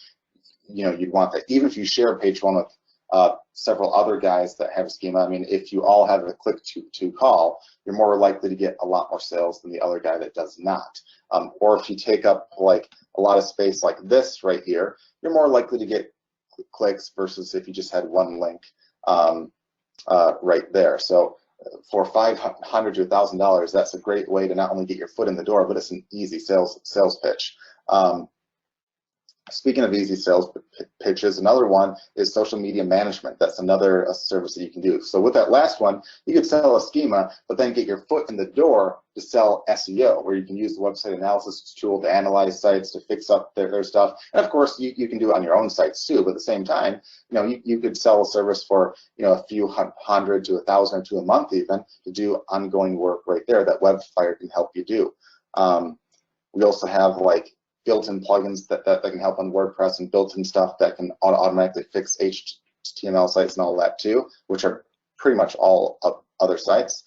you know, you'd want that. Even if you share page 1 with several other guys that have a schema, I mean, if you all have a click to call, you're more likely to get a lot more sales than the other guy that does not. Or if you take up like a lot of space like this right here, you're more likely to get clicks versus if you just had one link right there. So for $500 to $1,000, that's a great way to not only get your foot in the door, but it's an easy sales pitch. Speaking of easy sales pitches, another one is social media management. That's another service that you can do. So with that last one, you could sell a schema, but then get your foot in the door to sell SEO, where you can use the website analysis tool to analyze sites, to fix up their stuff. And of course, you can do it on your own sites too, but at the same time, you could sell a service for a few hundred to $1,000 or $2,000 a month even, to do ongoing work right there that WebFire can help you do. We also have like built-in plugins that can help on WordPress, and built-in stuff that can automatically fix HTML sites and all that too, which are pretty much all other sites.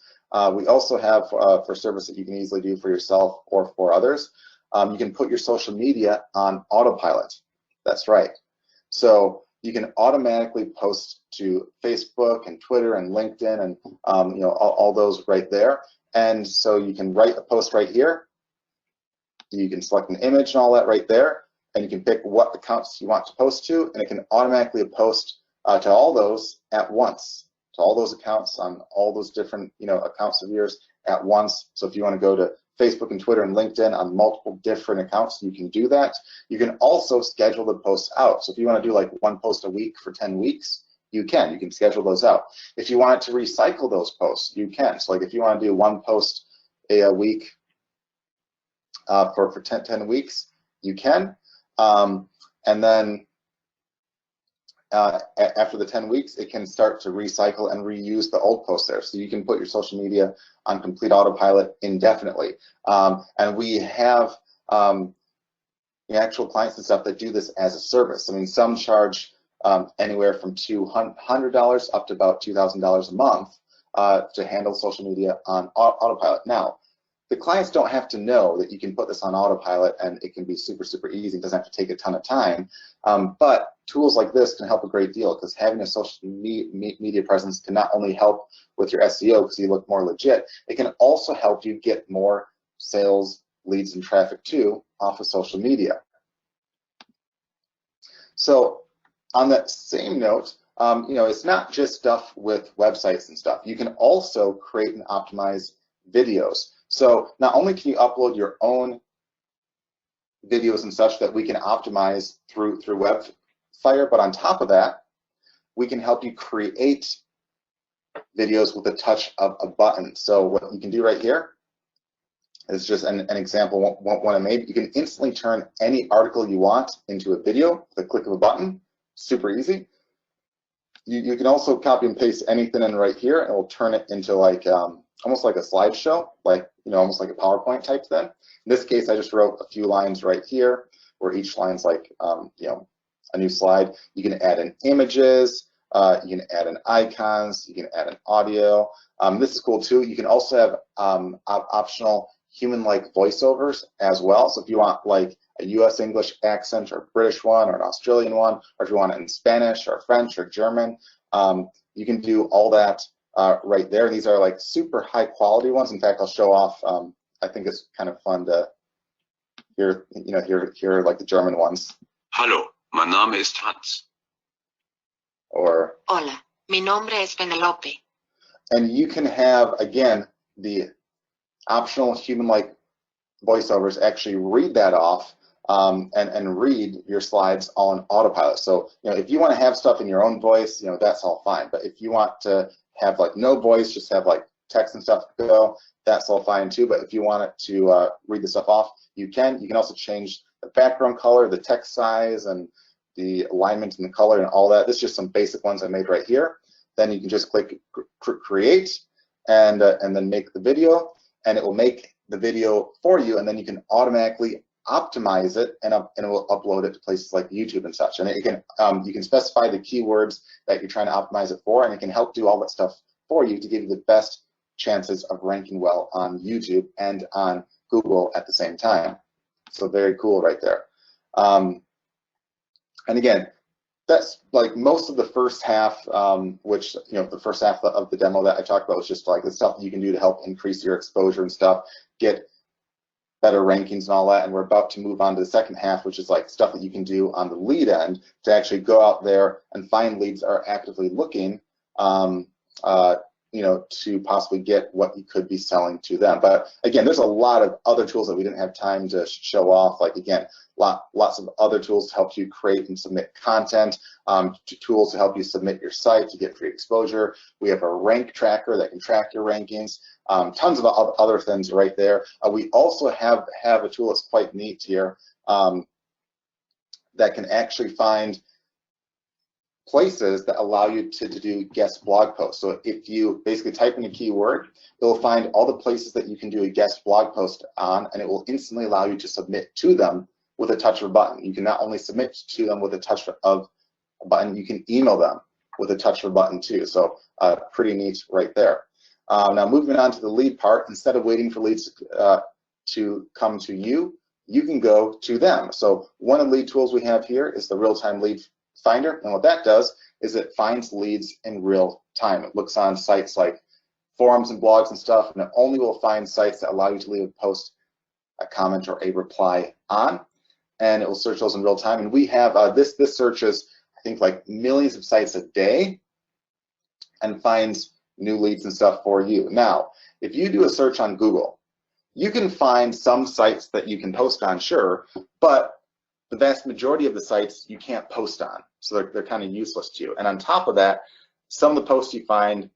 We also have for service that you can easily do for yourself or for others, you can put your social media on autopilot. That's right. So you can automatically post to Facebook and Twitter and LinkedIn and all those right there. And so you can write a post right here. You can select an image and all that right there, and you can pick what accounts you want to post to, and it can automatically post to all those at once, to all those accounts on all those different accounts of yours at once. So if you want to go to Facebook and Twitter and LinkedIn on multiple different accounts, you can do that. You can also schedule the posts out. So if you want to do like one post a week for 10 weeks, you can schedule those out. If you want to recycle those posts, you can. So like if you want to do one post a week for 10 weeks, you can. And then after the 10 weeks, it can start to recycle and reuse the old posts there. So you can put your social media on complete autopilot indefinitely. And we have actual clients and stuff that do this as a service. I mean, some charge anywhere from $200 up to about $2,000 a month to handle social media on autopilot. Now, the clients don't have to know that you can put this on autopilot, and it can be super, super easy. It doesn't have to take a ton of time. But tools like this can help a great deal, because having a social media presence can not only help with your SEO because you look more legit, it can also help you get more sales, leads, and traffic too off of social media. So on that same note, it's not just stuff with websites and stuff. You can also create and optimize videos. So not only can you upload your own videos and such that we can optimize through WebFire, but on top of that, we can help you create videos with the touch of a button. So what you can do right here is just an example one I made. You can instantly turn any article you want into a video with a click of a button. Super easy. You can also copy and paste anything in right here, and it will turn it into like almost like a slideshow, like almost like a PowerPoint type thing. In this case, I just wrote a few lines right here, where each line's like a new slide. You can add in images, you can add in icons, you can add in audio. This is cool too. You can also have optional human-like voiceovers as well. So if you want like a US English accent or a British one or an Australian one, or if you want it in Spanish or French or German, you can do all that right there. These are like super high quality ones. In fact, I'll show off. I think it's kind of fun to hear like the German ones. Hallo, mein Name ist Hans. Or Hola, mi nombre es Penelope. And you can have, again, the optional human-like voiceovers actually read that off and read your slides on autopilot. So if you want to have stuff in your own voice, that's all fine. But if you want to have like no voice, just have like text and stuff go, that's all fine too. But if you want it to read the stuff off, you can. You can also change the background color, the text size, and the alignment and the color and all that. This is just some basic ones I made right here. Then you can just click create and then make the video, and it will make the video for you, and then you can automatically optimize it, and it will upload it to places like YouTube and such. And it can you can specify the keywords that you're trying to optimize it for, and it can help do all that stuff for you to give you the best chances of ranking well on YouTube and on Google at the same time. So very cool right there. And again, that's like most of the first half, which the first half of the demo that I talked about was just like the stuff that you can do to help increase your exposure and stuff, get better rankings and all that. And we're about to move on to the second half, which is like stuff that you can do on the lead end to actually go out there and find leads that are actively looking to possibly get what you could be selling to them. But again, there's a lot of other tools that we didn't have time to show off. Like again, lots of other tools to help you create and submit content, tools to help you submit your site to get free exposure. We have a rank tracker that can track your rankings. Tons of other things right there. We also have a tool that's quite neat here that can actually find places that allow you to do guest blog posts. So if you basically type in a keyword, it will find all the places that you can do a guest blog post on, and it will instantly allow you to submit to them with a touch of a button. You can not only submit to them with a touch of a button, you can email them with a touch of a button too. So pretty neat right there. Now moving on to the lead part, instead of waiting for leads to come to you, you can go to them. So one of the lead tools we have here is the Realtime Lead Finder, and what that does is it finds leads in real time. It looks on sites like forums and blogs and stuff, and it only will find sites that allow you to leave a post, a comment, or a reply on, and it will search those in real time. And we have this searches, I think, like millions of sites a day and finds new leads and stuff for you. Now, if you do a search on Google, you can find some sites that you can post on, sure, but the vast majority of the sites you can't post on, so they're kind of useless to you. And on top of that, some of the posts you find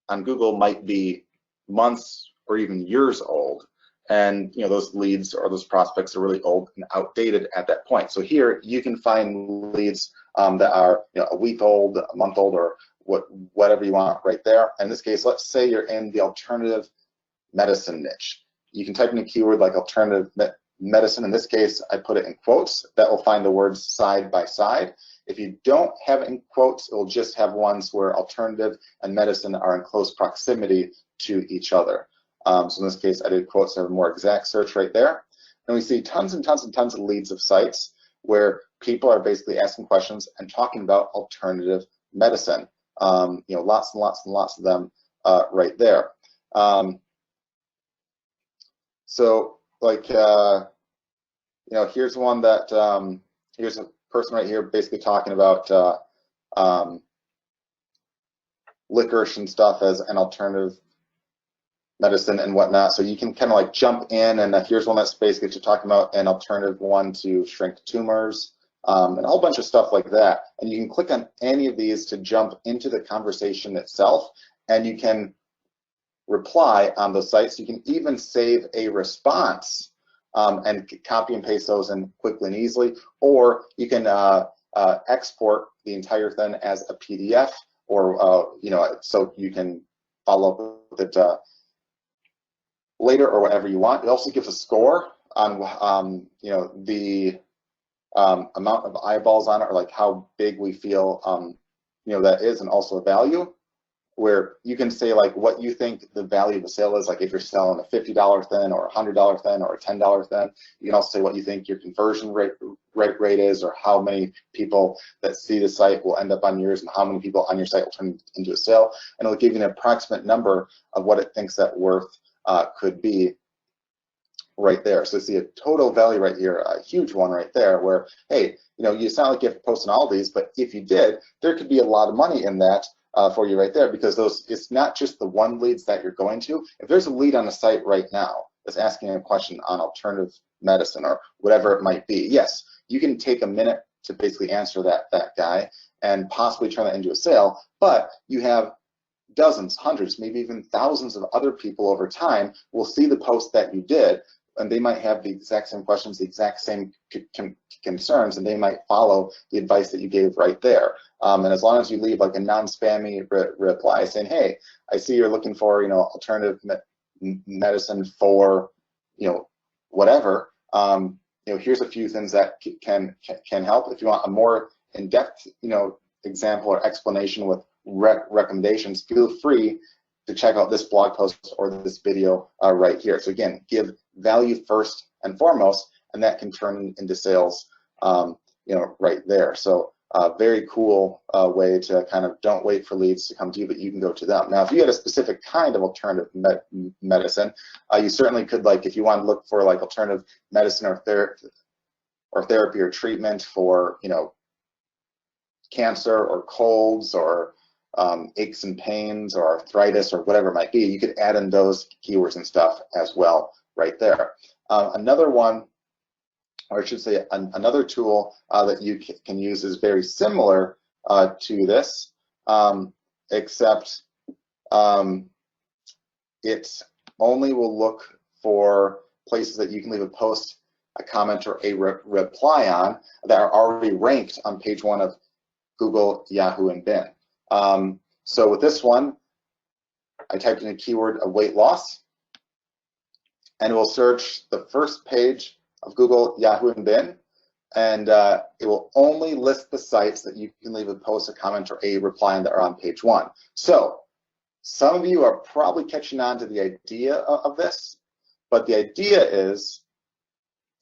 on Google might be months or even years old, and those leads or those prospects are really old and outdated at that point. So here you can find leads that are a week old, a month old, or whatever you want right there. In this case, let's say you're in the alternative medicine niche. You can type in a keyword like alternative medicine. In this case, I put it in quotes. That will find the words side by side. If you don't have it in quotes, it will just have ones where alternative and medicine are in close proximity to each other. So in this case, I did quotes to have a more exact search right there. And we see tons and tons and tons of leads of sites where people are basically asking questions and talking about alternative medicine. Lots and lots and lots of them right there. So like, here's one that, here's a person right here basically talking about licorice and stuff as an alternative medicine and whatnot. So you can kind of like jump in, and here's one that's basically talking about an alternative one to shrink tumors, and a whole bunch of stuff like that. And you can click on any of these to jump into the conversation itself, and you can reply on those sites. You can even save a response and copy and paste those in quickly and easily, or you can export the entire thing as a PDF, or so you can follow up with it later or whatever you want. It also gives a score on the amount of eyeballs on it, or like how big we feel that is, and also a value, where you can say like what you think the value of a sale is. Like if you're selling a $50 thin or a $100 thin or a $10 thin, you can also say what you think your conversion rate is, or how many people that see the site will end up on yours, and how many people on your site will turn into a sale. And it'll give you an approximate number of what it thinks that worth could be right there. So see a total value right here, a huge one right there, where, hey, it's not like you have to post on all these, but if you did, there could be a lot of money in that for you right there, because it's not just the one leads that you're going to. If there's a lead on the site right now that's asking a question on alternative medicine or whatever it might be, yes, you can take a minute to basically answer that guy and possibly turn that into a sale, but you have dozens, hundreds, maybe even thousands of other people over time will see the post that you did, and they might have the exact same questions, the exact same concerns, and they might follow the advice that you gave right there. And as long as you leave like a non-spammy reply saying, hey, I see you're looking for alternative medicine for whatever, here's a few things that can help. If you want a more in-depth example or explanation with recommendations, feel free to check out this blog post or this video right here. So again, give value first and foremost, and that can turn into sales right there. So very cool way to kind of don't wait for leads to come to you, but you can go to them. Now, if you had a specific kind of alternative medicine, you certainly could, like if you want to look for like alternative medicine or therapy or treatment for cancer or colds or aches and pains or arthritis or whatever it might be, you could add in those keywords and stuff as well right there. Another one, or I should say another tool that you can use is very similar to this, except it only will look for places that you can leave a post, a comment, or a reply on that are already ranked on page 1 of Google, Yahoo, and Bing. So with this one, I typed in a keyword of weight loss, and it will search the first page of Google, Yahoo, and Bing, and it will only list the sites that you can leave a post, a comment, or a reply on that are on page 1. So some of you are probably catching on to the idea of this, but the idea is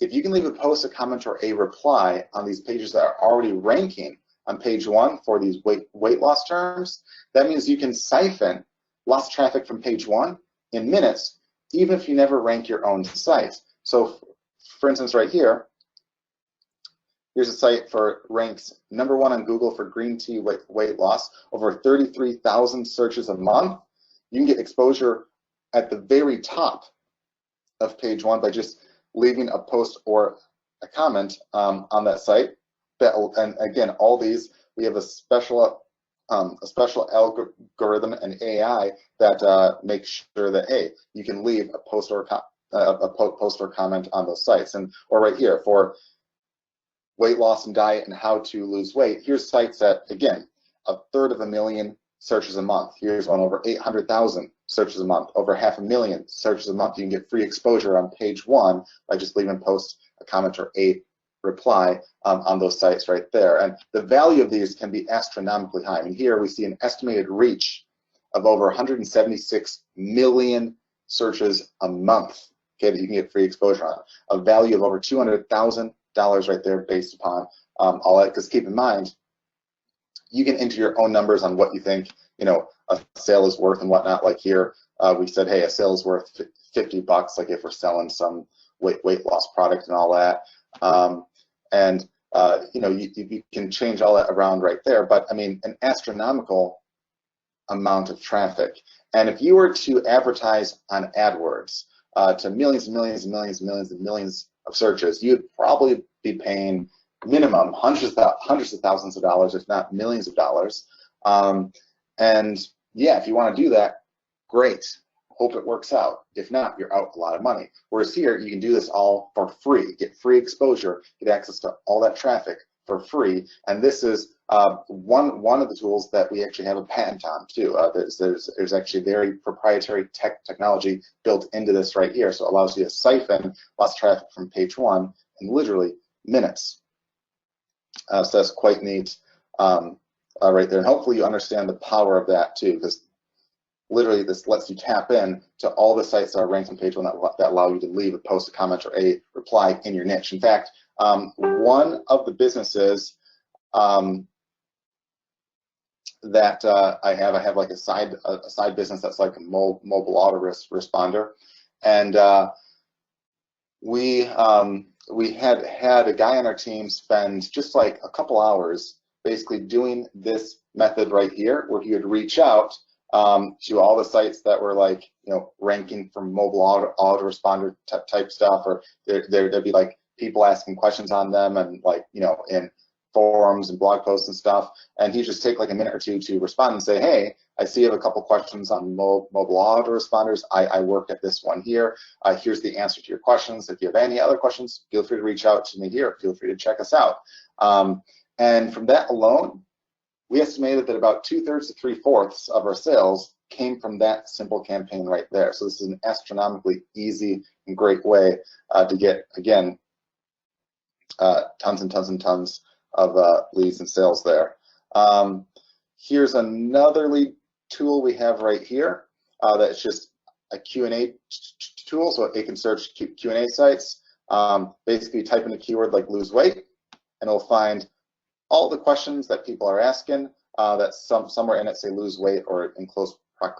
if you can leave a post, a comment, or a reply on these pages that are already ranking on page 1 for these weight loss terms, that means you can siphon lost traffic from page 1 in minutes, even if you never rank your own site. So for instance, right here, here's a site for ranks #1 on Google for green tea weight loss, over 33,000 searches a month. You can get exposure at the very top of page 1 by just leaving a post or a comment on that site. And again, all these, we have a special algorithm and AI that makes sure that, hey, you can leave a post or post or comment on those sites. And or right here for weight loss and diet and how to lose weight, here's sites that, again, 1/3 searches a month. Here's one over 800,000 searches a month, over 500,000 searches a month. You can get free exposure on page 1 by just leaving a post, a comment, or a reply on those sites right there. And the value of these can be astronomically high. I mean, here we see an estimated reach of over 176 million searches a month, okay, that you can get free exposure on. A value of over $200,000 right there based upon all that, because keep in mind, you can enter your own numbers on what you think, you know, a sale is worth and whatnot. Like here, we said, hey, a sale is worth $50, like if we're selling some weight loss product and all that. You know, you can change all that around right there, but I mean, an astronomical amount of traffic. And if you were to advertise on AdWords to millions and millions and millions and millions and millions of searches, you'd probably be paying minimum hundreds of thousands of dollars, if not millions of dollars. And yeah, if you want to do that, great. Hope it works out. If not, you're out a lot of money. Whereas here, you can do this all for free, get free exposure, get access to all that traffic for free. And this is one of the tools that we actually have a patent on too. There's actually very proprietary technology built into this right here. So it allows you to siphon lots of traffic from page 1 in literally minutes. So that's quite neat right there. And hopefully you understand the power of that too, because literally this lets you tap in to all the sites that are ranked on page 1 that allow you to leave a post, a comment, or a reply in your niche. In fact, one of the businesses that I have like a side business that's like a mobile auto responder, and we had a guy on our team spend just like a couple hours basically doing this method right here, where he would reach out to all the sites that were like, you know, ranking for mobile auto responder type stuff, or there'd be like people asking questions on them, and like, you know, in forums and blog posts and stuff, and he'd just take like a minute or two to respond and say, hey, I see you have a couple questions on mobile auto responders. I work at this one here. Here's the answer to your questions. If you have any other questions, feel free to reach out to me here. Feel free to check us out. And from that alone, we estimated that about 2/3 to 3/4 of our sales came from that simple campaign right there. So this is an astronomically easy and great way to get, again, tons and tons and tons of leads and sales there. Here's another lead tool we have right here that's just a Q&A tool, so it can search Q&A sites. Basically, type in a keyword like lose weight, and it'll find all the questions that people are asking that somewhere in it say lose weight, or in close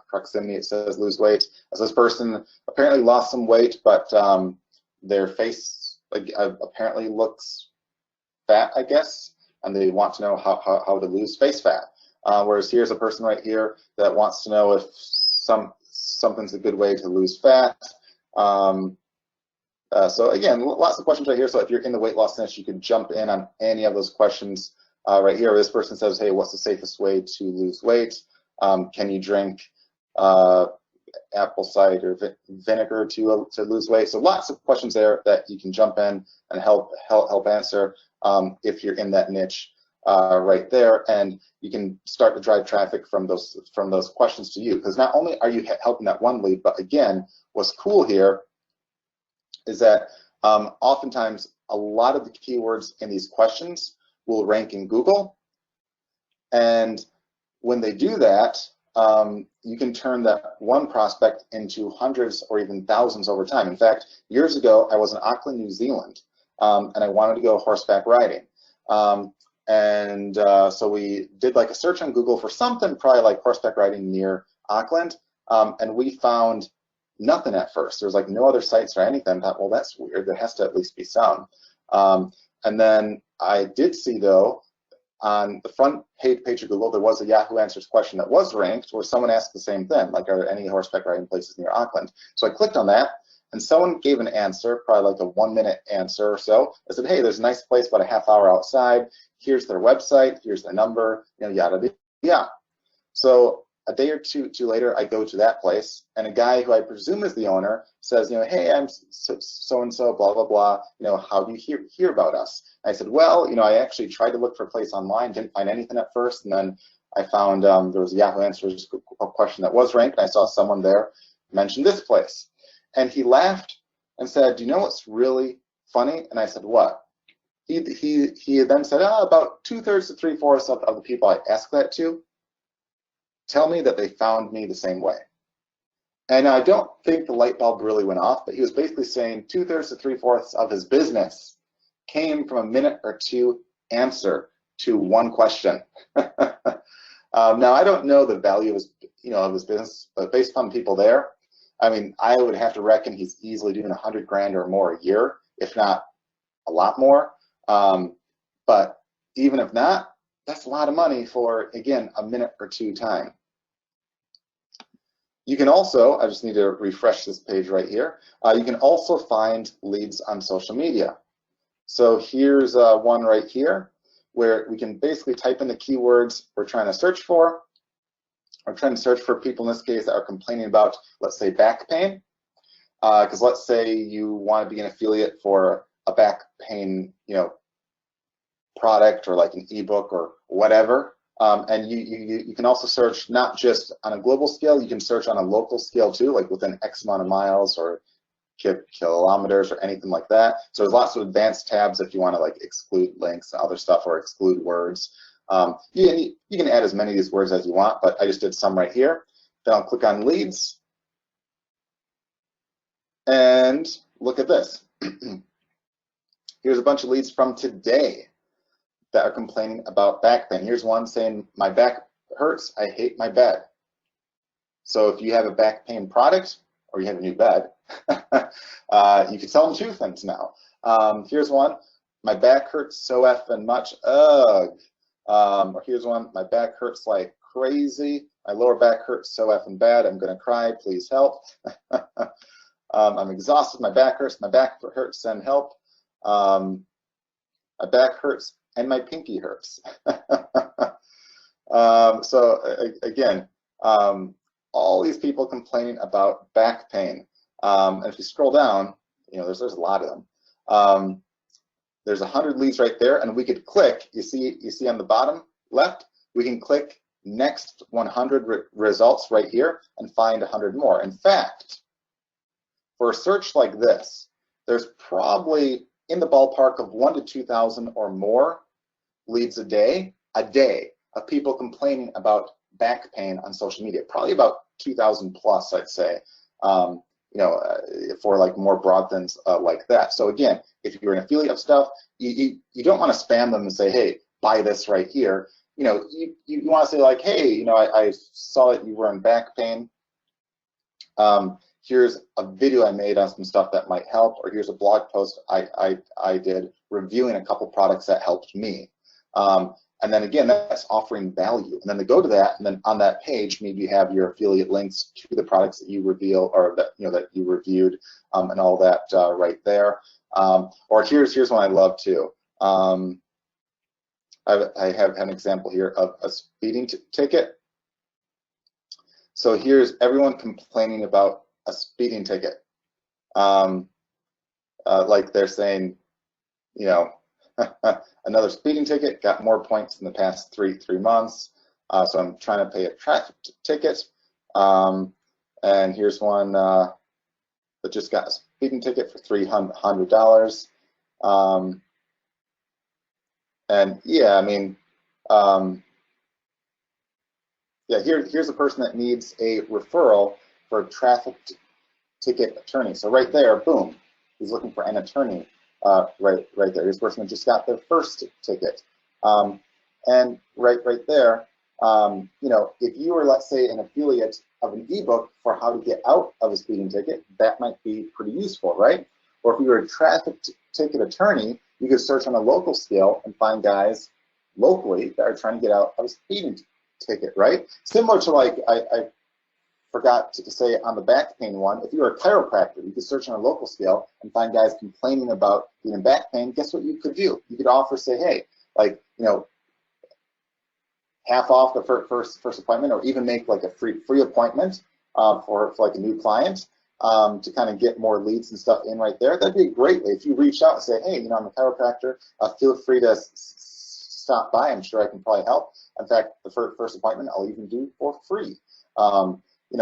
proximity it says lose weight. As this person apparently lost some weight, but their face apparently looks fat, I guess, and they want to know how to lose face fat. Whereas here's a person right here that wants to know if something's a good way to lose fat. So again, lots of questions right here. So if you're in the weight loss niche, you can jump in on any of those questions right here. This person says, hey, what's the safest way to lose weight? Can you drink apple cider vinegar to lose weight? So lots of questions there that you can jump in and help answer if you're in that niche right there, and you can start to drive traffic from those questions to you, because not only are you helping that one lead, but again, what's cool here is that oftentimes a lot of the keywords in these questions will rank in Google, and when they do that, you can turn that one prospect into hundreds or even thousands over time. In fact, years ago, I was in Auckland, New Zealand, and I wanted to go horseback riding. So we did like a search on Google for something probably like horseback riding near Auckland, and we found nothing at first. There was like no other sites or anything. I thought, well, that's weird. There has to at least be some. And then I did see, though, on the front page of Google, there was a Yahoo Answers question that was ranked where someone asked the same thing, like, are there any horseback riding places near Auckland? So I clicked on that, and someone gave an answer, probably like a 1-minute answer or so. I said, hey, there's a nice place about a half hour outside. Here's their website. Here's the number, yada, yada, yada. So a day or two later, I go to that place, and a guy who I presume is the owner says, hey, I'm so-and-so, blah, blah, blah. How do you hear about us? And I said, well, I actually tried to look for a place online, didn't find anything at first, and then I found there was a Yahoo Answers question that was ranked, and I saw someone there mention this place. And he laughed and said, do you know what's really funny? And I said, what? He then said, about 2/3 to 3/4 of the people I asked that to tell me that they found me the same way. And I don't think the light bulb really went off, but he was basically saying 2/3 to 3/4 of his business came from a minute or two answer to one question. Now, I don't know the value of his business, but based on people there, I mean, I would have to reckon he's easily doing 100 grand or more a year, if not a lot more. But even if not, that's a lot of money for, again, a minute or two time. You can also, I just need to refresh this page right here, you can also find leads on social media. So here's one right here where we can basically type in the keywords we're trying to search for. We're trying to search for people in this case that are complaining about, let's say, back pain. Because let's say you want to be an affiliate for a back pain, product or like an ebook or whatever. And you can also search not just on a global scale, you can search on a local scale too, like within X amount of miles or kilometers or anything like that. So there's lots of advanced tabs if you want to like exclude links and other stuff or exclude words. You can add as many of these words as you want, but I just did some right here. Then I'll click on leads and look at this. Here's a bunch of leads from today that are complaining about back pain. Here's one saying, my back hurts, I hate my bed. So if you have a back pain product or you have a new bed, you can sell them two things now. Here's one, my back hurts so effing much, ugh. Or here's one, my back hurts like crazy, my lower back hurts so effing bad, I'm gonna cry, please help. I'm exhausted, my back hurts, send help. My back hurts and my pinky hurts. So again, all these people complaining about back pain. And if you scroll down, there's a lot of them. There's 100 leads right there, and we could click. You see on the bottom left, we can click next 100 results right here and find 100 more. In fact, for a search like this, there's probably in the ballpark of 1,000 to 2,000 or more leads a day of people complaining about back pain on social media. Probably about 2,000 plus, I'd say, for like more broad things like that. So again, if you're an affiliate of stuff, you don't want to spam them and say, hey, buy this right here. You want to say like, hey, I saw that you were in back pain. Here's a video I made on some stuff that might help, or here's a blog post I did reviewing a couple products that helped me. And then again, that's offering value. And then they go to that, and then on that page, maybe you have your affiliate links to the products that you reveal or that that you reviewed, and all that right there. Or here's one I love too. I have an example here of a speeding ticket. So here's everyone complaining about a speeding ticket. Like they're saying, another speeding ticket, got more points in the past three months. So I'm trying to pay a traffic ticket. And here's one that just got a speeding ticket for $300. And yeah, I mean, yeah, here's a person that needs a referral for a traffic ticket attorney. So right there, boom, he's looking for an attorney. Right there. This person just got their first ticket, and right there, if you were, let's say, an affiliate of an ebook for how to get out of a speeding ticket, that might be pretty useful, right? Or if you were a traffic ticket attorney, you could search on a local scale and find guys locally that are trying to get out of a speeding ticket, right? Similar to, like, I forgot to say on the back pain one, if you're a chiropractor, you could search on a local scale and find guys complaining about being back pain. Guess what you could do? You could offer, say, hey, like, half off the first appointment, or even make like a free appointment for like a new client to kind of get more leads and stuff in right there. That'd be a great way. If you reach out and say, hey, I'm a chiropractor, feel free to stop by. I'm sure I can probably help. In fact, the first appointment I'll even do for free.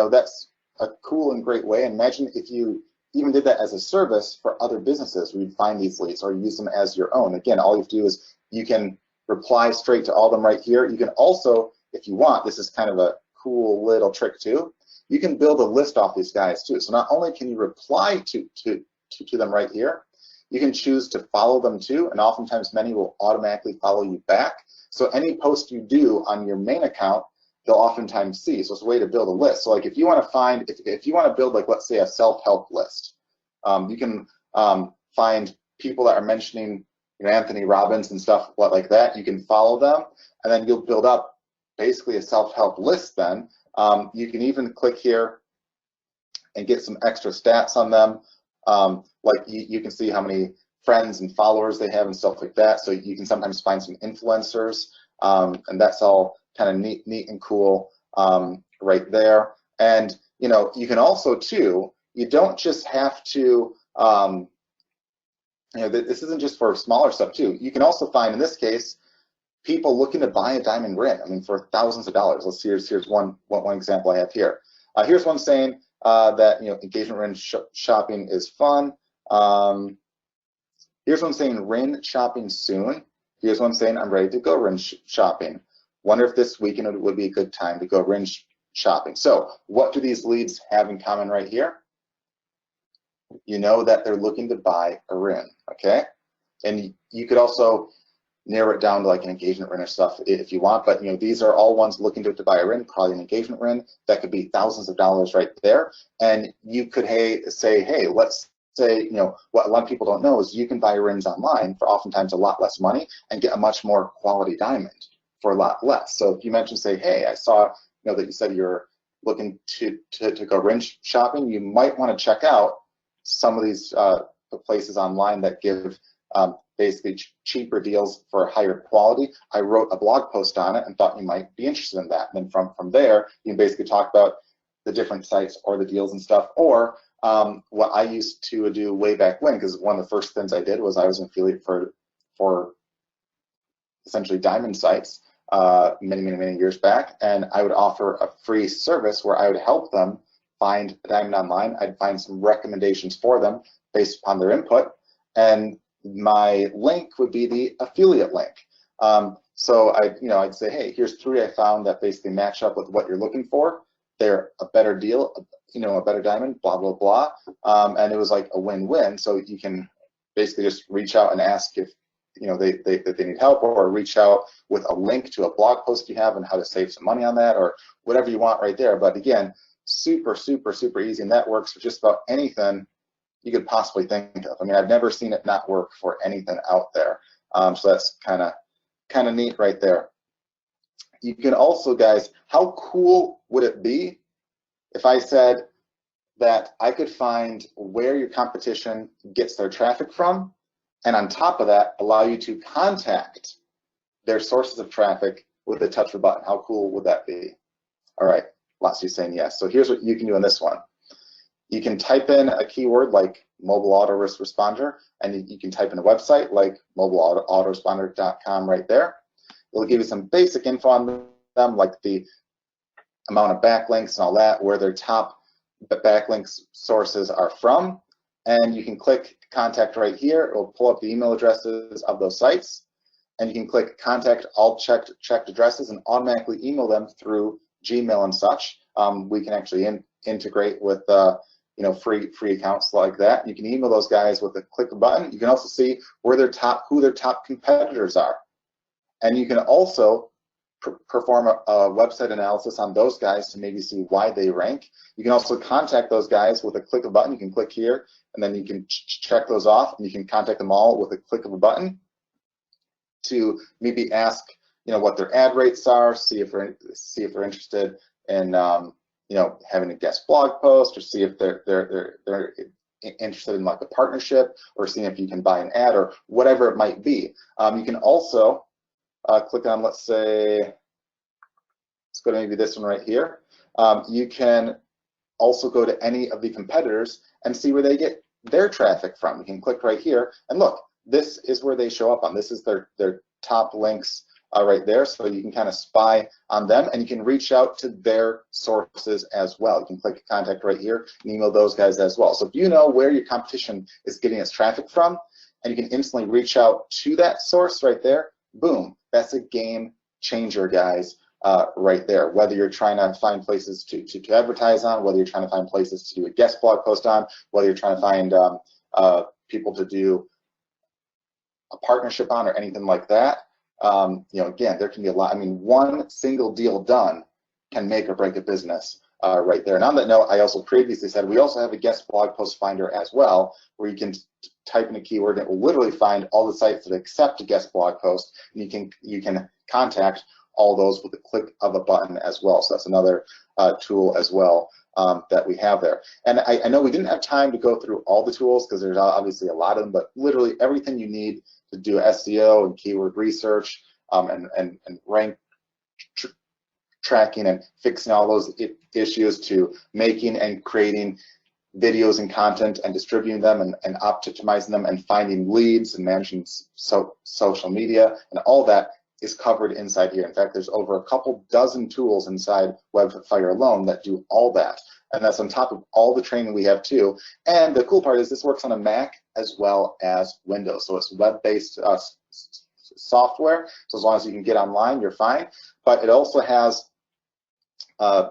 That's a cool and great way. And imagine if you even did that as a service for other businesses where you'd find these leads or use them as your own. Again, all you have to do is you can reply straight to all of them right here. You can also, if you want, this is kind of a cool little trick too, you can build a list off these guys too. So not only can you reply to them right here, you can choose to follow them too, and oftentimes many will automatically follow you back. So any post you do on your main account, they'll oftentimes see. So it's a way to build a list. So like if you want to find, if you want to build, like, let's say a self-help list, you can find people that are mentioning Anthony Robbins and stuff like that. You can follow them, and then you'll build up basically a self-help list then. You can even click here and get some extra stats on them. Like you can see how many friends and followers they have and stuff like that. So you can sometimes find some influencers, and that's all kind of neat and cool right there. And you can also too, you don't just have to, this isn't just for smaller stuff too. You can also find, in this case, people looking to buy a diamond ring. I mean, for thousands of dollars. Let's see. Here's one example I have here. Here's one saying that engagement ring shopping is fun. Here's one saying ring shopping soon. Here's one saying I'm ready to go ring shopping. Wonder if this weekend would be a good time to go ring shopping. So what do these leads have in common right here? That they're looking to buy a ring, okay? And you could also narrow it down to like an engagement ring or stuff if you want, but these are all ones looking to buy a ring, probably an engagement ring. That could be thousands of dollars right there. And you could say, hey, let's say, what a lot of people don't know is you can buy rings online for oftentimes a lot less money and get a much more quality diamond for a lot less. So if you mention, say, hey, I saw that you said you're looking to go ring shopping, you might want to check out some of these places online that give basically cheaper deals for higher quality. I wrote a blog post on it and thought you might be interested in that. And then from there, you can basically talk about the different sites or the deals and stuff. Or what I used to do way back when, because one of the first things I did was I was an affiliate for essentially diamond sites many years back, and I would offer a free service where I would help them find a diamond online. I'd find some recommendations for them based upon their input, and my link would be the affiliate link. So I'd say, hey, here's 3 I found that basically match up with what you're looking for. They're a better deal, a better diamond, blah, blah, blah. And it was like a win-win. So you can basically just reach out and ask if they need help, or reach out with a link to a blog post you have and how to save some money on that, or whatever you want right there. But again, super easy, and that works for just about anything you could possibly think of. I mean, I've never seen it not work for anything out there. So that's kind of kind of neat right there. You can also, guys, how cool would it be if I said that I could find where your competition gets their traffic from, and on top of that, allow you to contact their sources of traffic with the touch of a button? How cool would that be? All right, lots of you saying yes. So here's what you can do on this one. You can type in a keyword like mobile autoresponder, and you can type in a website like mobileautoresponder.com right there. It'll give you some basic info on them, like the amount of backlinks and all that, where their top backlinks sources are from. And you can click contact right here. It will pull up the email addresses of those sites. And you can click contact all checked addresses and automatically email them through Gmail and such. We can actually integrate with free accounts like that. You can email those guys with a click of a button. You can also see who their top competitors are. And you can also perform a website analysis on those guys to maybe see why they rank. You can also contact those guys with a click of a button. You can click here, and then you can check those off, and you can contact them all with a click of a button to maybe ask, what their ad rates are, see if they're interested in, having a guest blog post, or see if they're interested in like a partnership, or seeing if you can buy an ad, or whatever it might be. You can also click on, let's say, let's go to maybe this one right here. You can also go to any of the competitors and see where they get their traffic from. You can click right here, and look, this is where they show up on. This is their top links right there, so you can kind of spy on them, and you can reach out to their sources as well. You can click contact right here and email those guys as well. So if you know where your competition is getting its traffic from, and you can instantly reach out to that source right there, boom, that's a game changer, guys, right there. Whether you're trying to find places to advertise on, whether you're trying to find places to do a guest blog post on, whether you're trying to find people to do a partnership on, or anything like that. Again, there can be a lot. I mean, one single deal done can make or break a business right there. And on that note, I also previously said we also have a guest blog post finder as well, where you can type in a keyword and it will literally find all the sites that accept a guest blog post, and you can contact all those with a click of a button as well. So that's another tool as well that we have there. And I know we didn't have time to go through all the tools because there's obviously a lot of them, but literally everything you need to do SEO and keyword research and rank tracking and fixing all those issues, to making and creating videos and content and distributing them and optimizing them and finding leads and managing social media, and all that is covered inside here. In fact, there's over a couple dozen tools inside WebFire alone that do all that. And that's on top of all the training we have too. And the cool part is this works on a Mac as well as Windows. So it's web-based software. So as long as you can get online, you're fine. But it also has a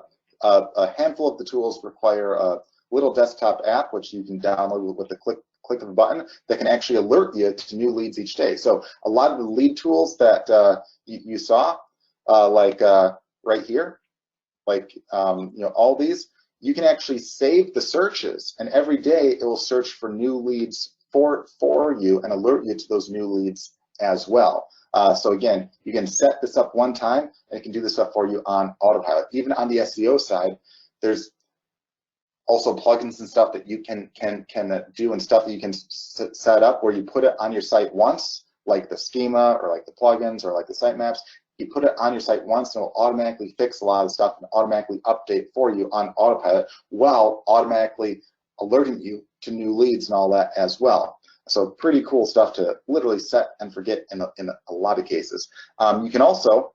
handful of the tools require a little desktop app, which you can download with a click of a button, that can actually alert you to new leads each day. So a lot of the lead tools that you saw, like right here, like all these, you can actually save the searches, and every day it will search for new leads for you and alert you to those new leads as well. So again, you can set this up one time, and it can do this stuff for you on autopilot. Even on the SEO side, there's also plugins and stuff that you can do, and stuff that you can set up where you put it on your site once, like the schema or like the plugins or like the sitemaps. You put it on your site once, and it will automatically fix a lot of stuff and automatically update for you on autopilot, while automatically alerting you to new leads and all that as well. So pretty cool stuff to literally set and forget in a lot of cases. You can also,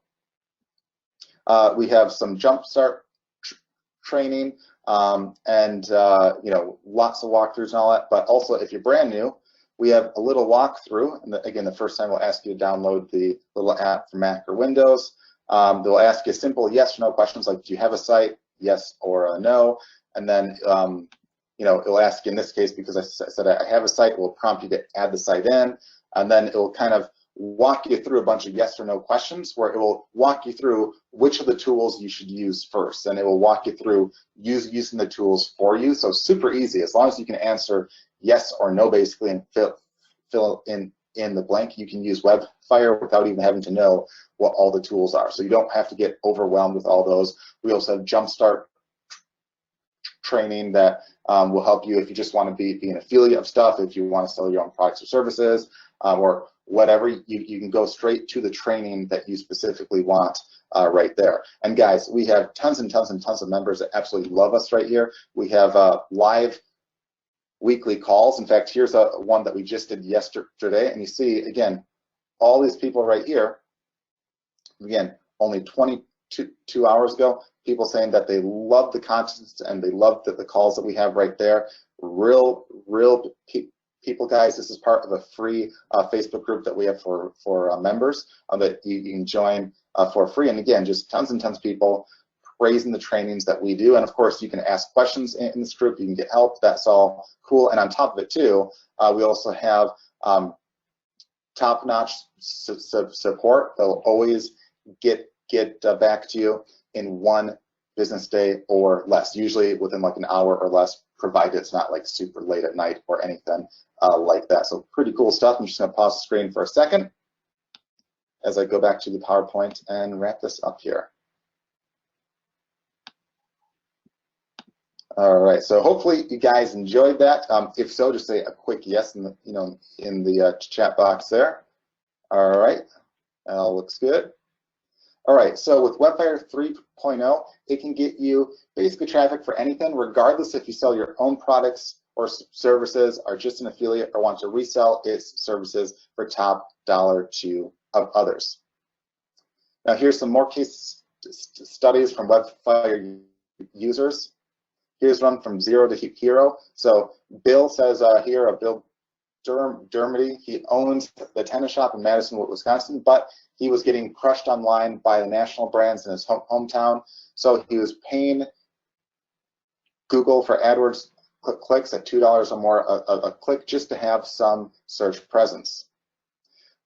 we have some jumpstart training and lots of walkthroughs and all that. But also, if you're brand new, we have a little walkthrough. And again, the first time we'll ask you to download the little app for Mac or Windows. They'll ask you simple yes or no questions like, do you have a site? Yes or no. And then it'll ask you, in this case, because I said I have a site, will prompt you to add the site in, and then it will kind of walk you through a bunch of yes or no questions, where it will walk you through which of the tools you should use first, and it will walk you through using the tools for you. So super easy, as long as you can answer yes or no basically, and fill in in the blank. You can use WebFire without even having to know what all the tools are. So you don't have to get overwhelmed with all those. We also have Jumpstart training that will help you if you just want to be an affiliate of stuff, if you want to sell your own products or services, or whatever. You can go straight to the training that you specifically want right there. And guys, we have tons and tons and tons of members that absolutely love us right here. We have live weekly calls. In fact, here's one that we just did yesterday, and you see, again, all these people right here, again, only 22 hours ago, people saying that they love the content and they love the calls that we have right there. Real people, guys. This is part of a free Facebook group that we have for members that you can join for free. And again, just tons and tons of people praising the trainings that we do. And of course, you can ask questions in this group. You can get help. That's all cool. And on top of it too, we also have top-notch support. They'll always get back to you in 1 business day or less, usually within like an hour or less, provided it's not like super late at night or anything like that. So pretty cool stuff. I'm just going to pause the screen for a second as I go back to the PowerPoint and wrap this up here. All right, so hopefully you guys enjoyed that. If so, just say a quick yes in the chat box there. All right, that all looks good. All right, so with WebFire 3.0, it can get you basically traffic for anything, regardless if you sell your own products or services, are just an affiliate, or want to resell its services for top dollar to others. Now here's some more case studies from WebFire users. Here's one from 0 to hero. So Bill says here, Bill Dermody, he owns the tennis shop in Madison, Wisconsin, but he was getting crushed online by the national brands in his hometown. So he was paying Google for AdWords clicks at $2 or more a click just to have some search presence.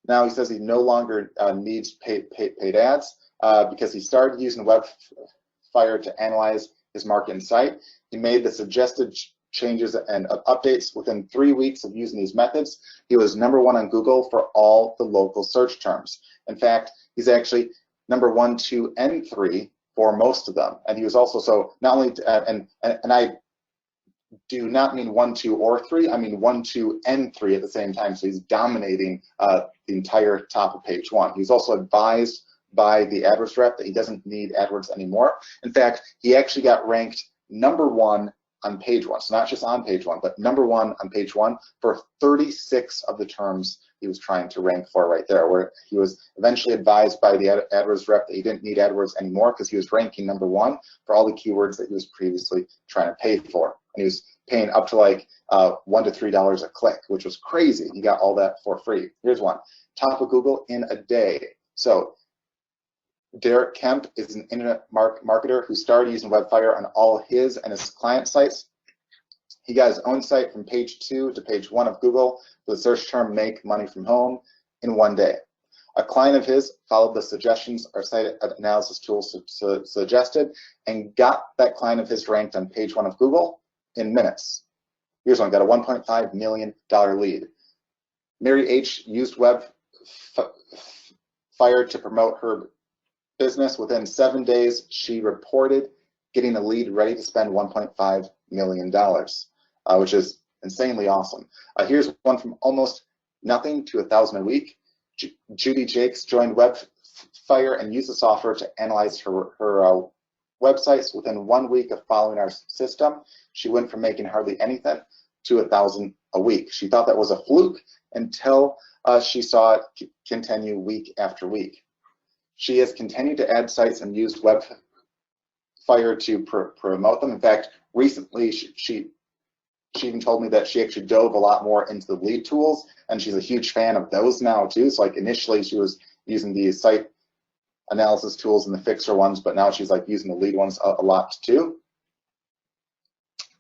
Now he says he no longer needs paid ads because he started using WebFire to analyze his market and site. He made the suggested changes and updates. Within 3 weeks of using these methods, he was #1 on Google for all the local search terms. In fact, he's actually #1, 2, and 3 for most of them. And he was also, so not only, and I do not mean 1, 2, or 3, I mean 1, 2, and 3 at the same time. So he's dominating the entire top of page 1. He's also advised by the AdWords rep that he doesn't need AdWords anymore. In fact, he actually got ranked #1 on page 1. So not just on page 1, but #1 on page 1 for 36 of the terms he was trying to rank for right there, where he was eventually advised by the AdWords rep that he didn't need AdWords anymore because he was ranking #1 for all the keywords that he was previously trying to pay for. And he was paying up to like $1 to $3 a click, which was crazy. He got all that for free. Here's one, top of Google in a day. So Derek Kemp is an internet marketer who started using WebFire on all his and his client sites. He got his own site from page 2 to page 1 of Google with the search term "make money from home" in 1 day. A client of his followed the suggestions our site analysis tools suggested and got that client of his ranked on page 1 of Google in minutes. Here's one, got a $1.5 million lead. Mary H. used WebFire to promote her business. Within 7 days, she reported getting a lead ready to spend $1.5 million, which is insanely awesome. Here's one from almost nothing to 1,000 a week. Judy Jakes joined WebFire and used the software to analyze her websites. Within 1 week of following our system, she went from making hardly anything to 1,000 a week. She thought that was a fluke until she saw it continue week after week. She has continued to add sites and used WebFire to promote them. In fact, recently she even told me that she actually dove a lot more into the lead tools, and she's a huge fan of those now too. So like initially she was using the site analysis tools and the fixer ones, but now she's like using the lead ones a lot too.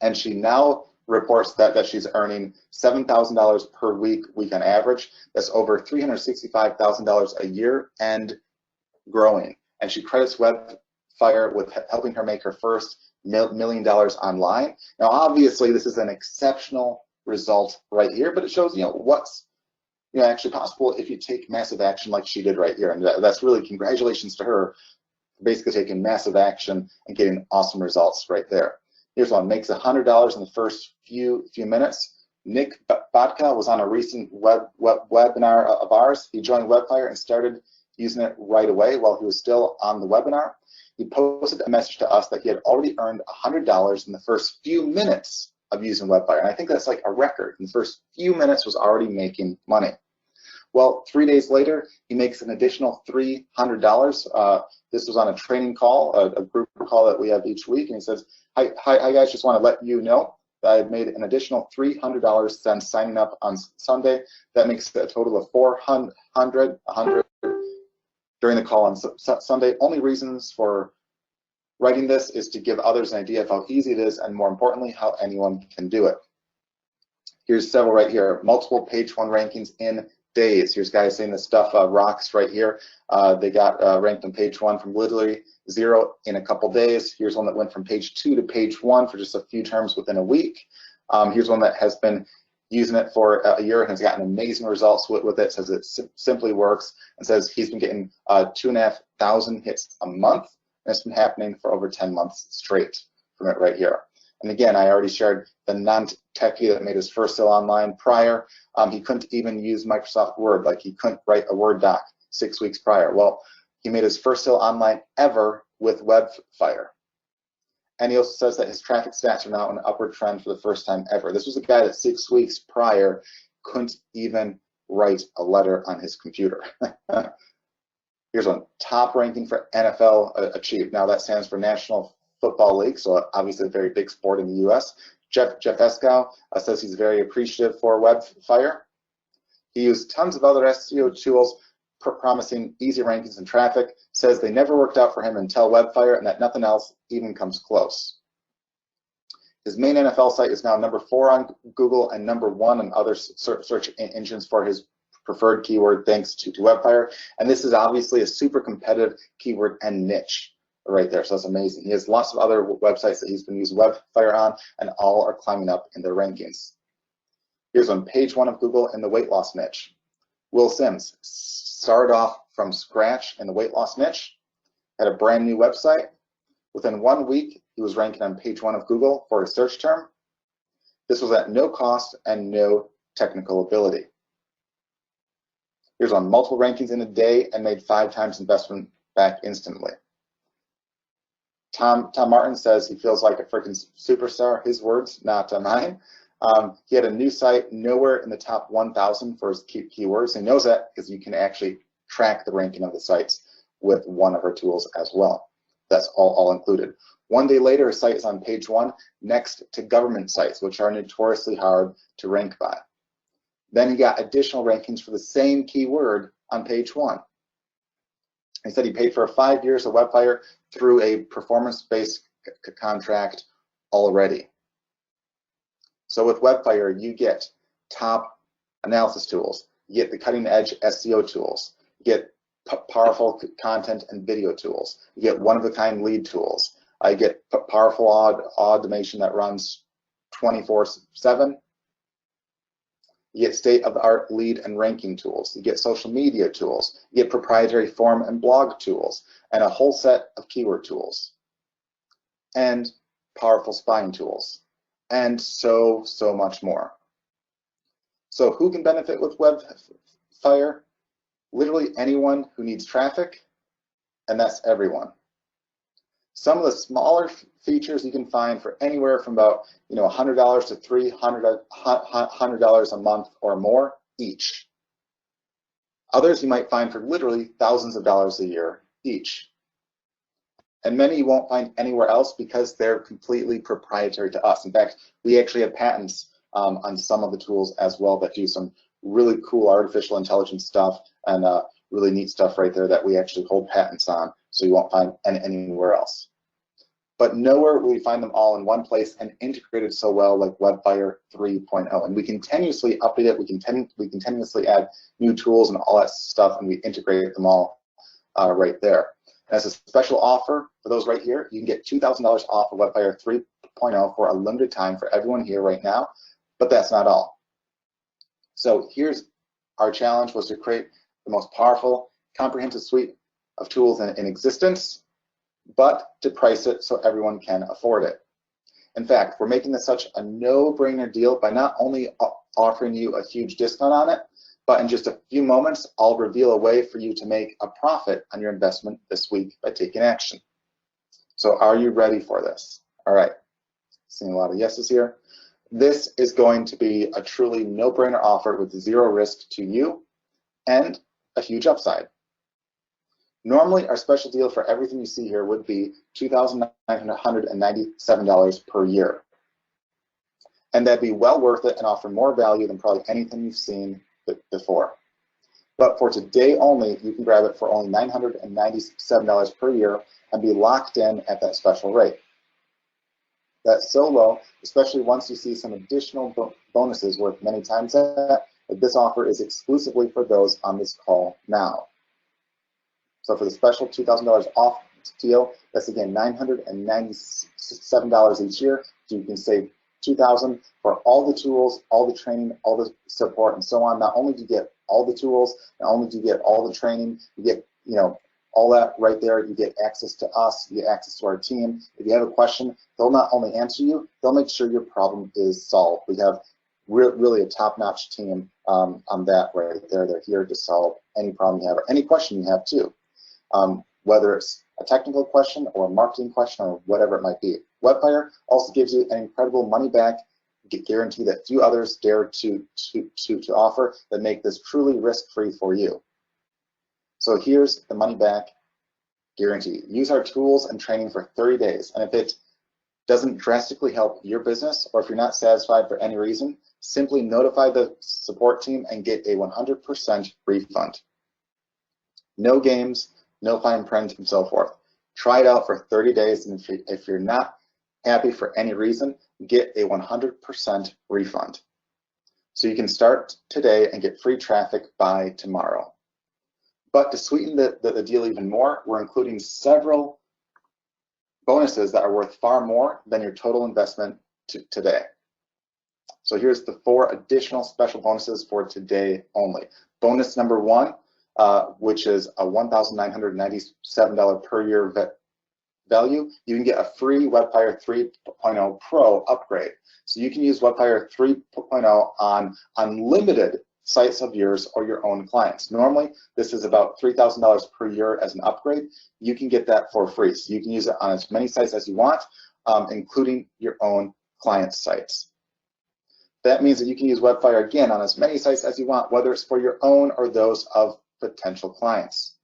And she now reports that she's earning $7,000 per week on average. That's over $365,000 a year and growing. And she credits WebFire with helping her make her first $1 million online. Now, obviously, this is an exceptional result right here, but it shows, what's actually possible if you take massive action like she did right here. And that's really congratulations to her for basically taking massive action and getting awesome results right there. Here's one, makes $100 in the first few minutes. Nick Bodka was on a recent webinar of ours. He joined WebFire and started using it right away while he was still on the webinar. He posted a message to us that he had already earned $100 in the first few minutes of using WebFire. And I think that's like a record. In the first few minutes was already making money. Well, 3 days later, he makes an additional $300. This was on a training call, a group call that we have each week. And he says, hi guys, just want to let you know that I've made an additional $300 since signing up on Sunday. That makes a total of $400 during the call on Sunday. Only reasons for writing this is to give others an idea of how easy it is and, more importantly, how anyone can do it. Here's several right here. Multiple page 1 rankings in days. Here's guys saying this stuff rocks right here. They got ranked on page 1 from literally 0 in a couple days. Here's one that went from page 2 to page 1 for just a few terms within a week. Here's one that has been using it for a year and has gotten amazing results with it. Says it simply works, and says he's been getting 2,500 hits a month, and it's been happening for over 10 months straight from it right here. And again, I already shared the non-techie that made his first sale online prior. He couldn't even use Microsoft Word, like he couldn't write a Word doc 6 weeks prior. Well, he made his first sale online ever with WebFire. And he also says that his traffic stats are now on an upward trend for the first time ever. This was a guy that 6 weeks prior couldn't even write a letter on his computer. Here's one, top ranking for NFL achieved. Now that stands for National Football League, so obviously a very big sport in the US. Jeff Escow says he's very appreciative for WebFire. He used tons of other SEO tools promising easy rankings and traffic, says they never worked out for him until WebFire and that nothing else even comes close. His main NFL site is now number 4 on Google and number 1 on other search engines for his preferred keyword thanks to WebFire. And this is obviously a super competitive keyword and niche right there, so that's amazing. He has lots of other websites that he's been using WebFire on, and all are climbing up in their rankings. Here's on page 1 of Google in the weight loss niche. Will Sims started off from scratch in the weight loss niche, had a brand new website. Within 1 week, he was ranking on page 1 of Google for a search term. This was at no cost and no technical ability. He was on multiple rankings in a day and made 5 times investment back instantly. Tom Martin says he feels like a freaking superstar, his words, not mine. He had a new site nowhere in the top 1,000 for his keywords. He knows that because you can actually track the ranking of the sites with one of our tools as well. That's all included. 1 day later, his site is on page 1 next to government sites, which are notoriously hard to rank by. Then he got additional rankings for the same keyword on page 1. He said he paid for 5 years of WebFire through a performance-based contract already. So with WebFire, you get top analysis tools, you get the cutting-edge SEO tools, you get powerful content and video tools, you get one-of-a-kind lead tools, you get powerful automation that runs 24/7. You get state-of-the-art lead and ranking tools. You get social media tools. You get proprietary form and blog tools, and a whole set of keyword tools, and powerful spying tools, and so much more. So who can benefit with WebFire? Literally anyone who needs traffic, and that's everyone. Some of the smaller features you can find for anywhere from about $100 to $300 a month or more each. Others you might find for literally thousands of dollars a year each. And many you won't find anywhere else because they're completely proprietary to us. In fact, we actually have patents on some of the tools as well that do some really cool artificial intelligence stuff and really neat stuff right there that we actually hold patents on, so you won't find anywhere else. But nowhere will we find them all in one place and integrated so well like WebFire 3.0. And we continuously update it, we continuously add new tools and all that stuff, and we integrate them all right there. And as a special offer for those right here, you can get $2,000 off of WebFire 3.0 for a limited time for everyone here right now, but that's not all. So here's our challenge was to create the most powerful, comprehensive suite of tools in existence, but to price it so everyone can afford it. In fact, we're making this such a no-brainer deal by not only offering you a huge discount on it, but in just a few moments, I'll reveal a way for you to make a profit on your investment this week by taking action. So are you ready for this? All right, seeing a lot of yeses here. This is going to be a truly no-brainer offer with zero risk to you and a huge upside. Normally, our special deal for everything you see here would be $2,997 per year. And that'd be well worth it and offer more value than probably anything you've seen before. But for today only, you can grab it for only $997 per year and be locked in at that special rate. That's so low, especially once you see some additional bonuses worth many times that this offer is exclusively for those on this call now. So for the special $2,000 off deal, that's again $997 each year. So you can save $2,000 for all the tools, all the training, all the support, and so on. Not only do you get all the tools, not only do you get all the training, you get all that right there. You get access to us, you get access to our team. If you have a question, they'll not only answer you, they'll make sure your problem is solved. We have really a top-notch team on that right there. They're here to solve any problem you have or any question you have too, whether it's a technical question or a marketing question or whatever it might be. WebFire also gives you an incredible money-back guarantee that few others dare to offer that make this truly risk-free for you. So here's the money-back guarantee. Use our tools and training for 30 days, and if it doesn't drastically help your business, or if you're not satisfied for any reason, simply notify the support team and get a 100% refund. No games, no fine print, and so forth. Try it out for 30 days, and if you're not happy for any reason, get a 100% refund. So you can start today and get free traffic by tomorrow. But to sweeten the deal even more, we're including several bonuses that are worth far more than your total investment today. So here's the 4 additional special bonuses for today only. Bonus number 1, which is a $1,997 per year value. You can get a free WebFire 3.0 Pro upgrade. So you can use WebFire 3.0 on unlimited sites of yours or your own clients. Normally, this is about $3,000 per year as an upgrade. You can get that for free. So you can use it on as many sites as you want, including your own client sites. That means that you can use WebFire again on as many sites as you want, whether it's for your own or those of potential clients.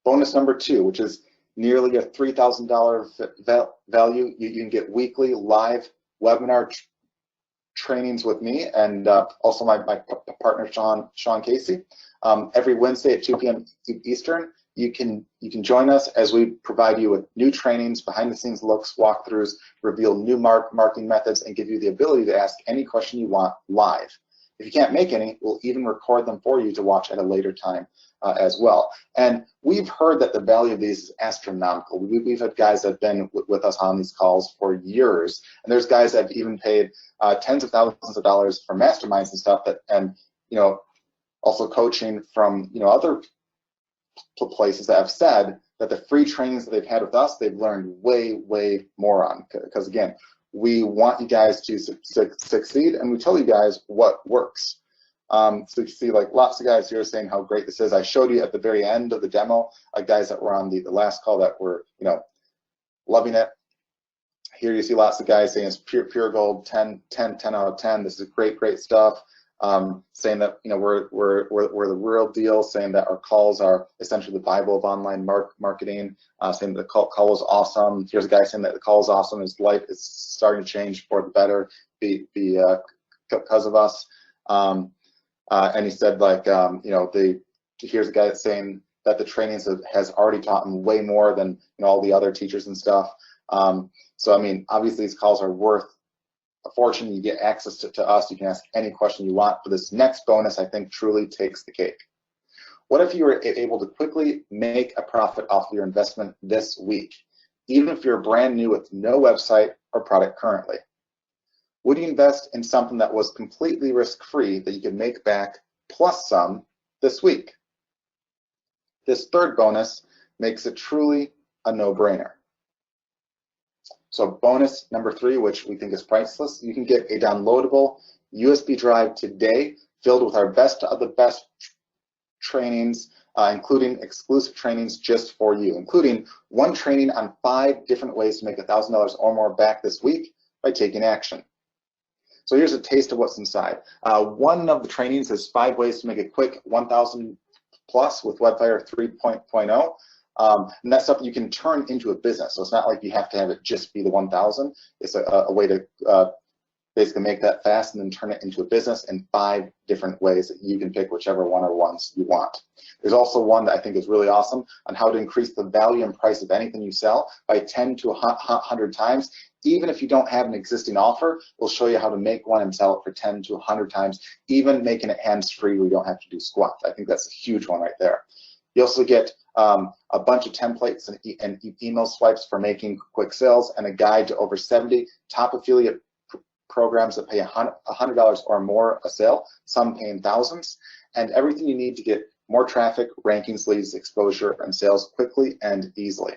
Bonus number 2, which is nearly a $3,000 value. You can get weekly live webinar trainings with me and also my partner Shaun Casey. Every Wednesday at 2 p.m. Eastern, you can join us as we provide you with new trainings, behind the scenes looks, walkthroughs, reveal new marketing methods, and give you the ability to ask any question you want live. If you can't make any, we'll even record them for you to watch at a later time as well. And we've heard that the value of these is astronomical. We've had guys that have been with us on these calls for years, and there's guys that have even paid tens of thousands of dollars for masterminds and stuff, and also coaching from other places that have said that the free trainings that they've had with us, they've learned way more on. Because again, we want you guys to succeed, and we tell you guys what works. So you see like lots of guys here saying how great this is. I showed you at the very end of the demo, guys that were on the last call that were loving it. Here you see lots of guys saying it's pure gold, 10 out of 10. This is great stuff. Saying that we're the real deal, saying that our calls are essentially the Bible of online marketing, saying that the call was awesome. Here's a guy saying that the call is awesome, his life is starting to change for the better because of us. And he said here's a guy that's saying that the trainings has already taught him way more than all the other teachers and stuff. So I mean, obviously these calls are worth a fortune. You get access to us. You can ask any question you want. For this next bonus, I think truly takes the cake. What if you were able to quickly make a profit off of your investment this week, even if you're brand new with no website or product currently? Would you invest in something that was completely risk-free that you could make back plus some this week. This third bonus makes it truly a no-brainer. So bonus number 3, which we think is priceless, you can get a downloadable USB drive today filled with our best of the best trainings, including exclusive trainings just for you, including one training on 5 different ways to make $1,000 or more back this week by taking action. So here's a taste of what's inside. One of the trainings is 5 ways to make a quick 1,000 plus with WebFire 3.0. And that's stuff you can turn into a business. So it's not like you have to have it just be the 1,000. It's a way to basically make that fast and then turn it into a business in 5 different ways that you can pick whichever one or ones you want. There's also one that I think is really awesome on how to increase the value and price of anything you sell by 10 to 100 times. Even if you don't have an existing offer, we'll show you how to make one and sell it for 10 to 100 times, even making it hands-free where you don't have to do squat. I think that's a huge one right there. You also get a bunch of templates and email swipes for making quick sales and a guide to over 70 top affiliate programs that pay $100 or more a sale, some paying thousands, and everything you need to get more traffic, rankings, leads, exposure, and sales quickly and easily.